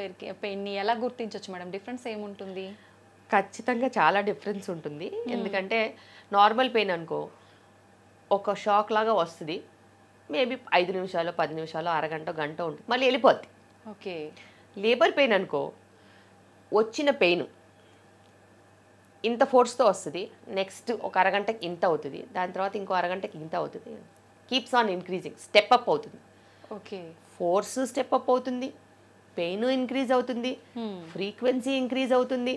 పెయిన్ని ఎలా గుర్తించవచ్చు మేడం? డిఫరెన్స్ ఏముంటుంది? ఖచ్చితంగా చాలా డిఫరెన్స్ ఉంటుంది. ఎందుకంటే నార్మల్ పెయిన్ అనుకో ఒక షాక్ లాగా వస్తుంది, మేబీ 5 నిమిషాలు 10 నిమిషాలు అరగంట గంట ఉంటుంది, మళ్ళీ వెళ్ళిపోద్ది. ఓకే. లేబర్ పెయిన్ అనుకో వచ్చిన పెయిన్ ఇంత ఫోర్స్తో వస్తుంది, నెక్స్ట్ ఒక అరగంటకి ఇంత అవుతుంది, దాని తర్వాత ఇంకో అరగంటకి ఇంత అవుతుంది, keeps on increasing, step up అవుతుంది. ఓకే. ఫోర్స్ స్టెప్ అప్ అవుతుంది, పెయిన్ ఇంక్రీజ్ అవుతుంది, ఫ్రీక్వెన్సీ ఇంక్రీజ్ అవుతుంది,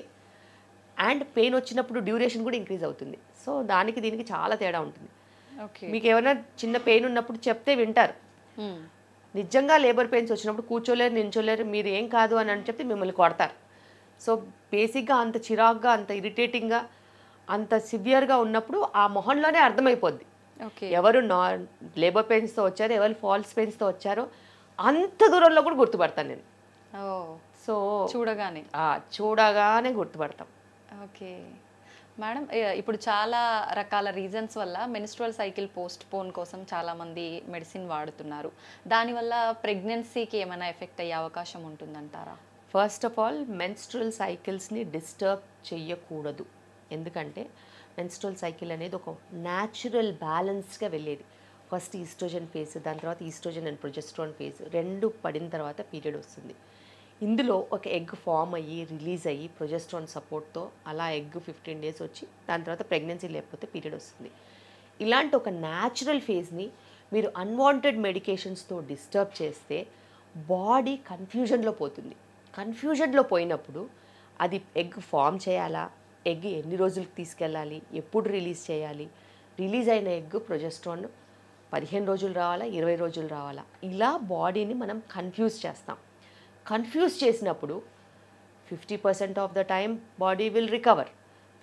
అండ్ పెయిన్ వచ్చినప్పుడు డ్యూరేషన్ కూడా ఇంక్రీజ్ అవుతుంది. సో దానికి దీనికి చాలా తేడా ఉంటుంది. ఓకే. మీకు ఏమైనా చిన్న పెయిన్ ఉన్నప్పుడు చెప్తే వింటారు. నిజంగా లేబర్ పెయిన్స్ వచ్చినప్పుడు కూర్చోలేరు, నించోలేరు, మీరు ఏం కాదు అని చెప్తే మిమ్మల్ని కొడతారు. సో బేసిక్గా అంత చిరాగ్గా, అంత ఇరిటేటింగ్గా, అంత సివియర్గా ఉన్నప్పుడు ఆ మొహంలోనే అర్థమైపోద్ది ఎవరు లేబర్ పెయిన్స్తో వచ్చారో, ఎవరు ఫాల్స్ పెయిన్స్తో వచ్చారో అంత దూరంలో కూడా గుర్తుపడతాను నేను. సో చూడగానే గుర్తుపడతాం. ఓకే మేడం, ఇప్పుడు చాలా రకాల రీజన్స్ వల్ల మెన్స్ట్రువల్ సైకిల్ పోస్ట్ పోన్ కోసం చాలామంది మెడిసిన్ వాడుతున్నారు. దానివల్ల ప్రెగ్నెన్సీకి ఏమైనా ఎఫెక్ట్ అయ్యే అవకాశం ఉంటుందంటారా? ఫస్ట్ ఆఫ్ ఆల్ మెన్స్ట్రువల్ సైకిల్స్ని డిస్టర్బ్ చెయ్యకూడదు. ఎందుకంటే మెన్స్ట్రువల్ సైకిల్ అనేది ఒక న్యాచురల్ బ్యాలెన్స్గా వెళ్ళేది. ఫస్ట్ ఈస్ట్రోజన్ ఫేజ్, దాని తర్వాత ఈస్ట్రోజన్ అండ్ ప్రొజెస్ట్రాన్ ఫేజ్ రెండు పడిన తర్వాత పీరియడ్ వస్తుంది. ఇందులో ఒక ఎగ్ ఫామ్ అయ్యి రిలీజ్ అయ్యి ప్రొజెస్ట్రాన్ సపోర్ట్తో అలా ఎగ్ 15 days వచ్చి దాని తర్వాత ప్రెగ్నెన్సీ లేకపోతే పీరియడ్ వస్తుంది. ఇలాంటి ఒక న్యాచురల్ ఫేజ్ని మీరు అన్వాంటెడ్ మెడికేషన్స్తో డిస్టర్బ్ చేస్తే బాడీ కన్ఫ్యూజన్లో పోతుంది. కన్ఫ్యూజన్లో పోయినప్పుడు అది ఎగ్ ఫామ్ చేయాలా, ఎగ్ ఎన్ని రోజులకు తీసుకెళ్ళాలి, ఎప్పుడు రిలీజ్ చేయాలి, రిలీజ్ అయిన ఎగ్ ప్రొజెస్ట్రాన్ 15 రోజులు రావాలా, 20 రోజులు రావాలా, ఇలా బాడీని మనం కన్ఫ్యూజ్ చేస్తాం. కన్ఫ్యూజ్ చేసినప్పుడు 50% of the time body will recover,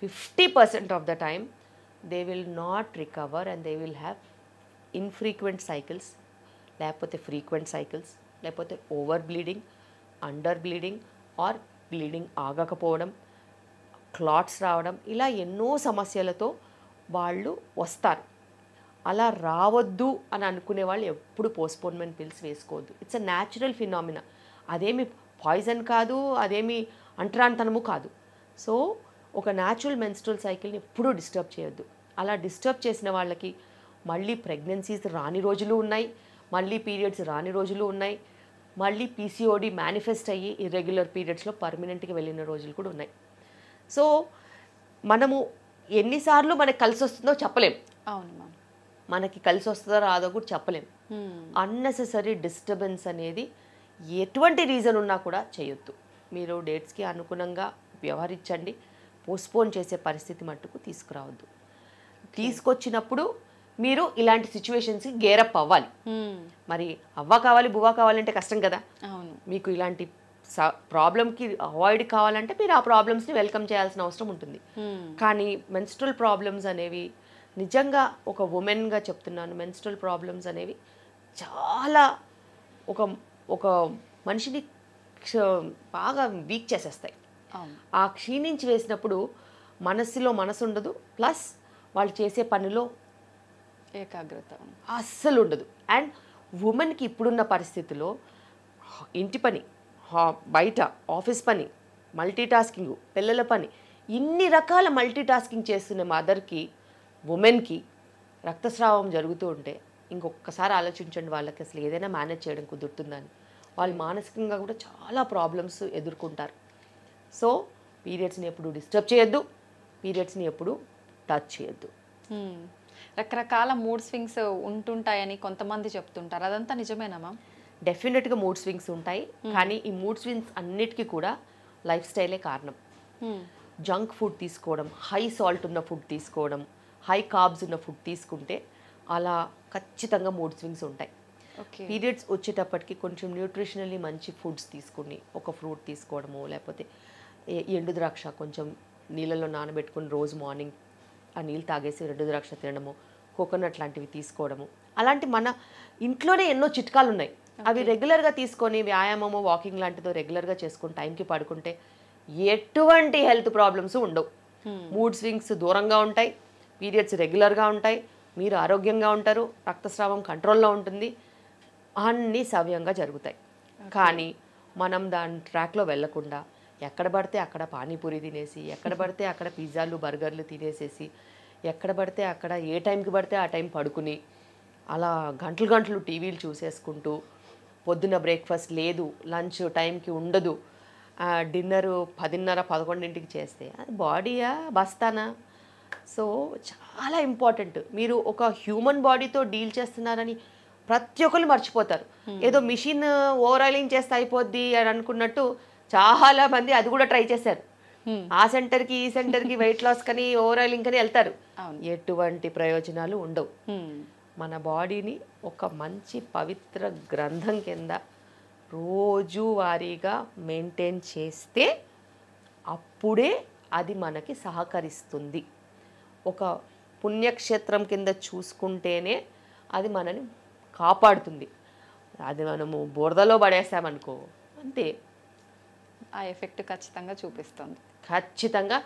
50% of the time they will not recover and they will have infrequent cycles, లేకపోతే ఫ్రీక్వెంట్ సైకిల్స్, లేకపోతే over bleeding, under bleeding or bleeding ఆగకపోవడం, క్లాట్స్ రావడం, ఇలా ఎన్నో సమస్యలతో వాళ్ళు వస్తారు. అలా రావద్దు అని అనుకునే వాళ్ళు ఎప్పుడు పోస్ట్పోన్మెంట్ పిల్స్ వేసుకోవద్దు. It's a natural phenomena. అదేమి పాయిజన్ కాదు, అదేమి అంటరాంతనము కాదు. సో ఒక న్యాచురల్ మెన్స్ట్రువల్ సైకిల్ని ఎప్పుడూ డిస్టర్బ్ చేయొద్దు. అలా డిస్టర్బ్ చేసిన వాళ్ళకి మళ్ళీ ప్రెగ్నెన్సీస్ రాని రోజులు ఉన్నాయి, మళ్ళీ పీరియడ్స్ రాని రోజులు ఉన్నాయి, మళ్ళీ పీసీఓడి మేనిఫెస్ట్ అయ్యి ఇర్రెగ్యులర్ పీరియడ్స్లో పర్మనెంట్గా వెళ్ళిన రోజులు కూడా ఉన్నాయి. సో మనము ఎన్నిసార్లు మనకి కలిసి వస్తుందో చెప్పలేం. అవును, మనకి కలిసి వస్తుందో రాదో కూడా చెప్పలేం. అన్నెసెసరీ డిస్టర్బెన్స్ అనేది ఎటువంటి రీజన్ ఉన్నా కూడా చేయొద్దు. మీరు డేట్స్కి అనుగుణంగా వ్యవహరించండి. పోస్ట్పోన్ చేసే పరిస్థితి మట్టుకు తీసుకురావద్దు. తీసుకొచ్చినప్పుడు మీరు ఇలాంటి సిచ్యువేషన్స్కి గేరప్ అవ్వాలి. మరి అవ్వ కావాలి బువ్వ కావాలంటే కష్టం కదా. మీకు ఇలాంటి ప్రాబ్లంకి అవాయిడ్ కావాలంటే మీరు ఆ ప్రాబ్లమ్స్ని వెల్కమ్ చేయాల్సిన అవసరం ఉంటుంది. కానీ మెన్స్ట్రువల్ ప్రాబ్లమ్స్ అనేవి నిజంగా ఒక ఉమెన్గా చెప్తున్నాను, మెన్స్ట్రువల్ ప్రాబ్లమ్స్ అనేవి చాలా ఒక మనిషిని బాగా వీక్ చేసేస్తాయి. ఆ క్షీణించి వేసినప్పుడు మనస్సులో మనసు ఉండదు, ప్లస్ వాళ్ళు చేసే పనిలో ఏకాగ్రత అస్సలు ఉండదు. అండ్ ఉమెన్కి ఇప్పుడున్న పరిస్థితిలో ఇంటి పని, బయట ఆఫీస్ పని, మల్టీటాస్కింగ్, పిల్లల పని, ఇన్ని రకాల మల్టీటాస్కింగ్ చేస్తున్న మదర్కి, ఉమెన్కి రక్తస్రావం జరుగుతూ ఉంటే ఇంకొకసారి ఆలోచించండి, వాళ్ళకి అసలు ఏదైనా మేనేజ్ చేయడం కుదురుతుందని. వాళ్ళు మానసికంగా కూడా చాలా ప్రాబ్లమ్స్ ఎదుర్కొంటారు. సో పీరియడ్స్ని ఎప్పుడు డిస్టర్బ్ చేయొద్దు, పీరియడ్స్ని ఎప్పుడు టచ్ చేయొద్దు. రకరకాల మూడ్ స్వింగ్స్ ఉంటుంటాయని కొంతమంది చెప్తుంటారు, అదంతా నిజమేనా మ్యామ్? డెఫినెట్గా మూడ్ స్వింగ్స్ ఉంటాయి, కానీ ఈ మూడ్ స్వింగ్స్ అన్నిటికీ కూడా లైఫ్ స్టైలే కారణం. జంక్ ఫుడ్ తీసుకోవడం, హై సాల్ట్ ఉన్న ఫుడ్ తీసుకోవడం, హై కార్బ్స్ ఉన్న ఫుడ్ తీసుకుంటే అలా ఖచ్చితంగా మూడ్ స్వింగ్స్ ఉంటాయి. పీరియడ్స్ వచ్చేటప్పటికి కొంచెం న్యూట్రిషనల్లీ మంచి ఫుడ్స్ తీసుకుని, ఒక ఫ్రూట్ తీసుకోవడము, లేకపోతే ఎండు ద్రాక్ష కొంచెం నీళ్ళలో నానబెట్టుకుని రోజు మార్నింగ్ ఆ నీళ్ళు తాగేసి ఎండు ద్రాక్ష తినడము, కోకోనట్ లాంటివి తీసుకోవడము, అలాంటి మన ఇంట్లోనే ఎన్నో చిట్కాలు ఉన్నాయి. అవి రెగ్యులర్గా తీసుకొని వ్యాయామము, వాకింగ్ లాంటిదో రెగ్యులర్గా చేసుకుని టైంకి పడుకుంటే ఎటువంటి హెల్త్ ప్రాబ్లమ్స్ ఉండవు. మూడ్ స్వింగ్స్ దూరంగా ఉంటాయి, పీరియడ్స్ రెగ్యులర్గా ఉంటాయి, మీరు ఆరోగ్యంగా ఉంటారు, రక్తస్రావం కంట్రోల్లో ఉంటుంది, అన్నీ సవ్యంగా జరుగుతాయి. కానీ మనం దాని ట్రాక్లో వెళ్ళకుండా ఎక్కడ పడితే అక్కడ పానీపూరి తినేసి, ఎక్కడ పడితే అక్కడ పిజ్జాలు బర్గర్లు తినేసేసి, ఎక్కడ పడితే అక్కడ ఏ టైంకి పడితే ఆ టైం పడుకుని అలా గంటలు గంటలు టీవీలు చూసేసుకుంటూ, పొద్దున్న బ్రేక్ఫాస్ట్ లేదు, లంచ్ టైంకి ఉండదు, డిన్నరు 10:30, 11ంటికి చేస్తే అది బాడీయా బస్తానా? సో చాలా ఇంపార్టెంట్. మీరు ఒక హ్యూమన్ బాడీతో డీల్ చేస్తున్నారని ప్రతి ఒక్కరు మర్చిపోతారు. ఏదో మిషన్ ఓవర్ ఆయిలింగ్ చేస్తే అయిపోద్ది అని అనుకున్నట్టు చాలా మంది అది కూడా ట్రై చేశారు. ఆ సెంటర్కి ఈ సెంటర్కి వెయిట్ లాస్ కని ఓవర్ ఆయిలింగ్ కని వెళ్తారు. ఎటువంటి ప్రయోజనాలు ఉండవు. మన బాడీని ఒక మంచి పవిత్ర గ్రంథం కింద రోజువారీగా మెయింటైన్ చేస్తే అప్పుడే అది మనకి సహకరిస్తుంది. ఒక పుణ్యక్షేత్రం కింద చూసుకుంటేనే అది మనని కాపాడుతుంది. అది మనము బురదలో పడేసామనుకో అంతే, ఆ ఎఫెక్ట్ ఖచ్చితంగా చూపిస్తుంది. ఖచ్చితంగా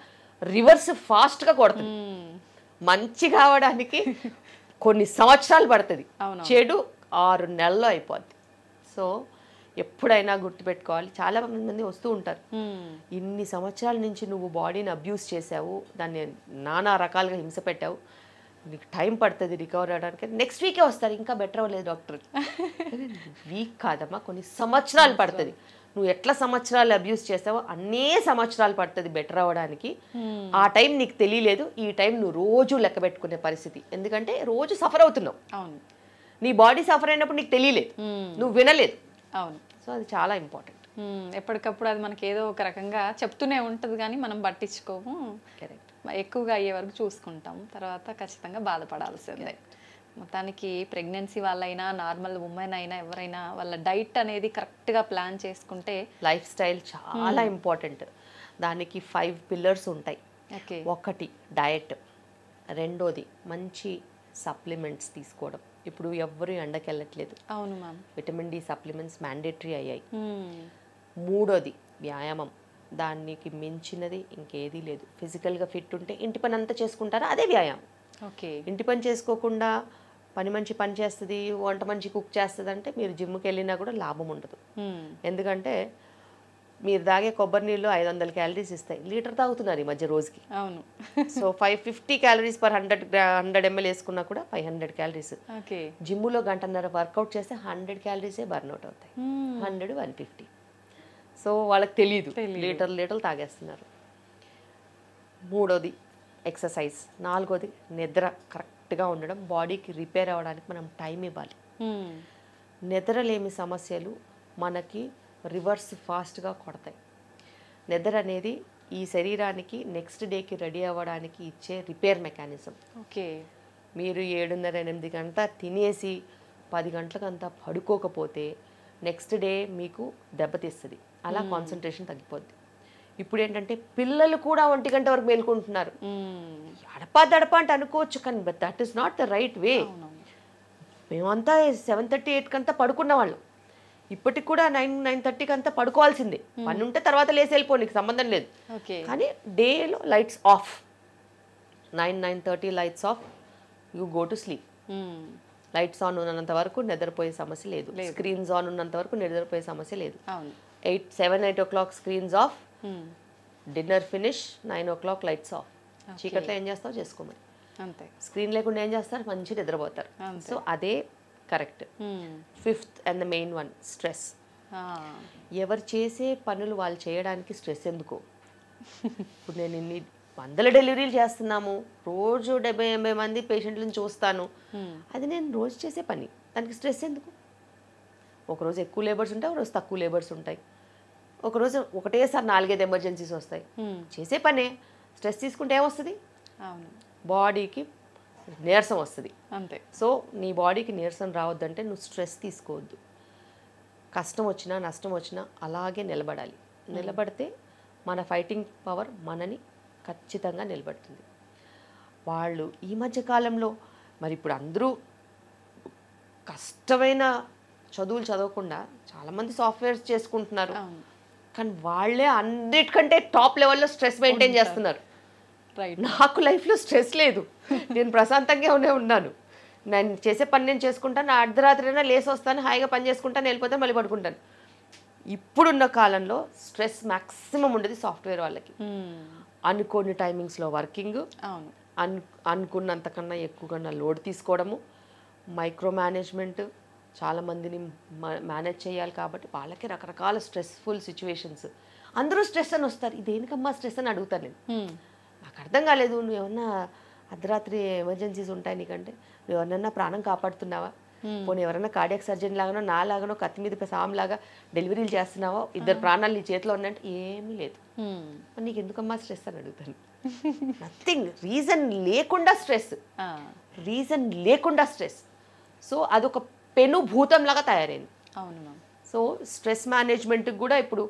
రివర్స్ ఫాస్ట్గా కొడుతుంది. మంచి కావడానికి కొన్ని సంవత్సరాలు పడుతుంది, చెడు 6 నెలల్లో అయిపోద్ది. సో ఎప్పుడైనా గుర్తుపెట్టుకోవాలి. చాలా మంది వస్తూ ఉంటారు, ఇన్ని సంవత్సరాల నుంచి నువ్వు బాడీని అబ్యూస్ చేసావు, దాన్ని నానా రకాలుగా హింస పెట్టావు, నీకు టైం పడుతుంది రికవర్ అవ్వడానికి. నెక్స్ట్ వీకే వస్తారు, ఇంకా బెటర్ అవ్వలేదు డాక్టర్. వీక్ కాదమ్మా, కొన్ని సంవత్సరాలు పడుతుంది. నువ్వు ఎట్లా సంవత్సరాలు అబ్యూస్ చేసావో అన్నే సంవత్సరాలు పడుతుంది బెటర్ అవ్వడానికి. ఆ టైం నీకు తెలియలేదు, ఈ టైం నువ్వు రోజు లెక్క పెట్టుకునే పరిస్థితి. ఎందుకంటే రోజు సఫర్ అవుతున్నావు. అవును, నీ బాడీ సఫర్ అయినప్పుడు నీకు తెలియలేదు, నువ్వు వినలేదు. అవును. సో అది చాలా ఇంపార్టెంట్. ఎప్పటికప్పుడు అది మనకి ఏదో ఒక రకంగా చెప్తూనే ఉంటుంది, కానీ మనం పట్టించుకోము. కరెక్ట్. ఎక్కువగా అయ్యే వరకు చూసుకుంటాం, తర్వాత ఖచ్చితంగా బాధపడాల్సిందే. మొత్తానికి ప్రెగ్నెన్సీ వాళ్ళైనా నార్మల్ ఉమెన్ అయినా ఎవరైనా వాళ్ళ డైట్ అనేది కరెక్ట్గా ప్లాన్ చేసుకుంటే, లైఫ్ స్టైల్ చాలా ఇంపార్టెంట్. దానికి 5 పిల్లర్స్ ఉంటాయి. ఒకటి డయట్, రెండోది మంచి సప్లిమెంట్స్ తీసుకోవడం. ఇప్పుడు ఎవ్వరూ ఎండకి వెళ్ళట్లేదు. అవును ma'am. Vitamin D supplements mandatory అయ్యాయి. మూడోది వ్యాయామం, దానికి మించినది ఇంకేదీ లేదు. ఫిజికల్గా ఫిట్ ఉంటే ఇంటి పని అంతా చేసుకుంటారా, అదే వ్యాయామం. ఓకే. ఇంటి పని చేసుకోకుండా పని మంచి పని చేస్తుంది, వంట మంచి కుక్ చేస్తుంది అంటే మీరు జిమ్కి వెళ్ళినా కూడా లాభం ఉండదు. ఎందుకంటే మీరు తాగే కొబ్బరి నీళ్ళు 500 క్యాలరీస్ ఇస్తాయి, లీటర్ తాగుతున్నారు ఈ మధ్య రోజుకి. అవును. సో 550 క్యాలరీస్ పర్ 100 ml వేసుకున్నా కూడా 500 క్యాలరీస్. జిమ్లో గంటన్నర వర్కౌట్ చేస్తే 100 క్యాలరీసే బర్న్అవుట్ అవుతాయి. 100, 150. సో వాళ్ళకి తెలియదు, లీటర్లు తాగేస్తున్నారు. మూడోది ఎక్సర్సైజ్. నాలుగోది నిద్ర కరెక్ట్గా ఉండడం. బాడీకి రిపేర్ అవ్వడానికి మనం టైం ఇవ్వాలి. నిద్రలేమి సమస్యలు మనకి రివర్స్ ఫాస్ట్గా కొడతాయి. నిద్ర అనేది ఈ శరీరానికి నెక్స్ట్ డేకి రెడీ అవ్వడానికి ఇచ్చే రిపేర్ మెకానిజం. ఓకే. మీరు 7:30, 8 గంటల తినేసి 10 గంటలకంతా పడుకోకపోతే నెక్స్ట్ డే మీకు దెబ్బతీస్తుంది. అలా కాన్సన్ట్రేషన్ తగ్గిపోద్ది. ఇప్పుడు ఏంటంటే పిల్లలు కూడా 1 గంట వరకు మేల్కొంటున్నారు. అడపా అంటే అనుకోవచ్చు, కానీ but that is not the right way. మేమంతా 7:30, 8 కంతా పడుకున్న వాళ్ళం. ఇప్పటికి కూడా 9, 9:30 కంతా పడుకోవాల్సిందే. పని ఉంటే తర్వాత లేసి వెళ్ళిపో, నీకు సంబంధం లేదు. కానీ డేలో lights off, 9, 9:30 lights off, you go to sleep. Lights on ఉన్నంత వరకు నిద్రపోయే సమస్య లేదు. స్క్రీన్స్ ఆన్ ఉన్నంత వరకు నిద్రపోయే సమస్య లేదు. 7, 8 o'clock screens of, dinner finish, 9 o'clock lights off. చీకట్లో ఏం చేస్తావు చేసుకోమని. అంతే. స్క్రీన్ లేకుండా ఏం చేస్తారు, మంచి నిద్రపోతారు. సో అదే correct. 5th and the main one, stress. ఎవరు చేసే పనులు వాళ్ళు చేయడానికి స్ట్రెస్ ఎందుకు? ఇప్పుడు నేను ఇన్ని 100 డెలివరీలు చేస్తున్నాము, రోజు 70-80 మంది పేషెంట్లను చూస్తాను. అది నేను రోజు చేసే పని, దానికి స్ట్రెస్ ఎందుకు? ఒకరోజు ఎక్కువ లేబర్స్ ఉంటాయి, ఒకరోజు తక్కువ లేబర్స్ ఉంటాయి, ఒకరోజు ఒకటేసారి 4-5 ఎమర్జెన్సీస్ వస్తాయి. చేసే పనే. స్ట్రెస్ తీసుకుంటే ఏమొస్తుంది? బాడీకి నీరసం వస్తుంది. అంతే. సో నీ బాడీకి నీరసం రావద్దంటే నువ్వు స్ట్రెస్ తీసుకోవద్దు. కష్టం వచ్చినా నష్టం వచ్చినా అలాగే నిలబడాలి. నిలబడితే మన ఫైటింగ్ పవర్ మనని ఖచ్చితంగా నిలబడుతుంది. వాళ్ళు ఈ మధ్య కాలంలో మరి ఇప్పుడు అందరూ కష్టమైన చదువులు చదవకుండా చాలామంది సాఫ్ట్వేర్స్ చేసుకుంటున్నారు. కానీ వాళ్ళే అన్నిటికంటే టాప్ లెవెల్లో స్ట్రెస్ మెయింటైన్ చేస్తున్నారు. నాకు లైఫ్లో స్ట్రెస్ లేదు, నేను ప్రశాంతంగానే ఉన్నాను. నేను చేసే పని నేను చేసుకుంటాను, అర్ధరాత్రి అయినా లేసి వస్తాను, హాయిగా పని చేసుకుంటాను, వెళ్ళిపోతాను, మళ్ళీ పడుకుంటాను. ఇప్పుడున్న కాలంలో స్ట్రెస్ మ్యాక్సిమం ఉండేది సాఫ్ట్వేర్ వాళ్ళకి. అనుకోని టైమింగ్స్లో వర్కింగ్, అవును. అనుకున్నంతకన్నా ఎక్కువగా లోడ్ తీసుకోవడము, మైక్రో మేనేజ్మెంట్, చాలామందిని మేనేజ్ చేయాలి కాబట్టి వాళ్ళకి రకరకాల స్ట్రెస్ఫుల్ సిచ్యువేషన్స్. అందరూ స్ట్రెస్ అని వస్తారు, ఇదేనికమ్మా స్ట్రెస్ అని అడుగుతాను నేను. నాకు అర్థం కాలేదు, నువ్వు ఏమన్నా అర్ధరాత్రి ఎమర్జెన్సీస్ ఉంటాయి నీకంటే, నువ్వు ఎవరినన్నా ప్రాణం కాపాడుతున్నావా, పోనీ ఎవరైనా కార్డియాక్ సర్జన్ లాగానో నాలాగానో కత్తి మీద సాంలాగా డెలివరీలు చేస్తున్నావో, ఇద్దరు ప్రాణాలు నీ చేతిలో ఉన్నాయంటే ఏమీ లేదు. నీకు ఎందుకమ్మా స్ట్రెస్ అని అడుగుతాను. నథింగ్, రీజన్ లేకుండా స్ట్రెస్, రీజన్ లేకుండా స్ట్రెస్. సో అదొక పెనుభూతంలాగా తయారైంది. అవును మ్యామ్. సో స్ట్రెస్ మేనేజ్మెంట్కి కూడా ఇప్పుడు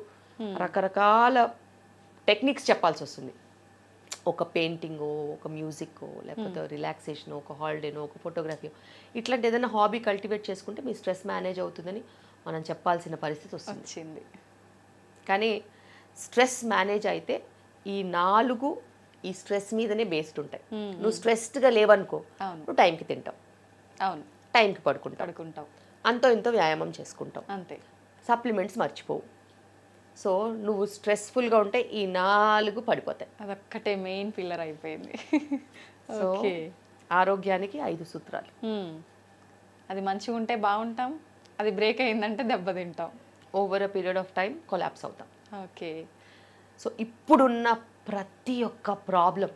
రకరకాల టెక్నిక్స్ చెప్పాల్సి వస్తుంది. ఒక పెయింటింగో, ఒక మ్యూజిక్కో, లేకపోతే రిలాక్సేషనో, ఒక హాలిడేనో, ఒక ఫోటోగ్రఫీ, ఇట్లాంటి ఏదైనా హాబీ కల్టివేట్ చేసుకుంటే మీ స్ట్రెస్ మేనేజ్ అవుతుందని మనం చెప్పాల్సిన పరిస్థితి వచ్చింది. కానీ స్ట్రెస్ మేనేజ్ అయితే ఈ 4 ఈ స్ట్రెస్ మీదనే బేస్డ్ ఉంటాయి. నువ్వు స్ట్రెస్డ్గా లేవనుకో, నువ్వు టైంకి తింటావు, అవును, టైంకి పడుకుంటావు, అంతో ఇంతో వ్యాయామం చేసుకుంటావు, అంతే, సప్లిమెంట్స్ మర్చిపోవు. సో నువ్వు స్ట్రెస్ఫుల్గా ఉంటే ఈ 4 పడిపోతాయి. అదొక్కటే మెయిన్ పిల్లర్ అయిపోయింది. సో ఆరోగ్యానికి 5 సూత్రాలు. అది మంచిగా ఉంటే బాగుంటాం, అది బ్రేక్ అయిందంటే దెబ్బతింటాం, over a period of time collapse అవుతాం. ఓకే. సో ఇప్పుడున్న ప్రతి ఒక్క ప్రాబ్లం,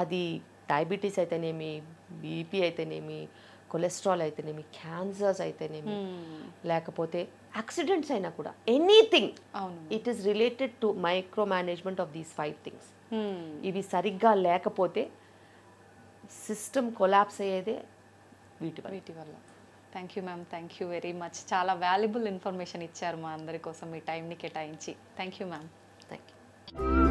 అది డయాబెటీస్ అయితేనేమి, బీపీ అయితేనేమి, కొలెస్ట్రాల్ అయితేనేమి, క్యాన్సర్స్ అయితేనేమి, లేకపోతే యాక్సిడెంట్స్ అయినా కూడా, anything, it is related to micro management of these 5 things. ఇవి సరిగ్గా లేకపోతే సిస్టమ్ కొలాప్స్ అయ్యేదే వీటి వల్ల. Thank you ma'am, thank you very much. చాలా వాల్యుబుల్ ఇన్ఫర్మేషన్ ఇచ్చారు మా అందరి కోసం, మీ టైంని కేటాయించి. Thank you ma'am. Thank you.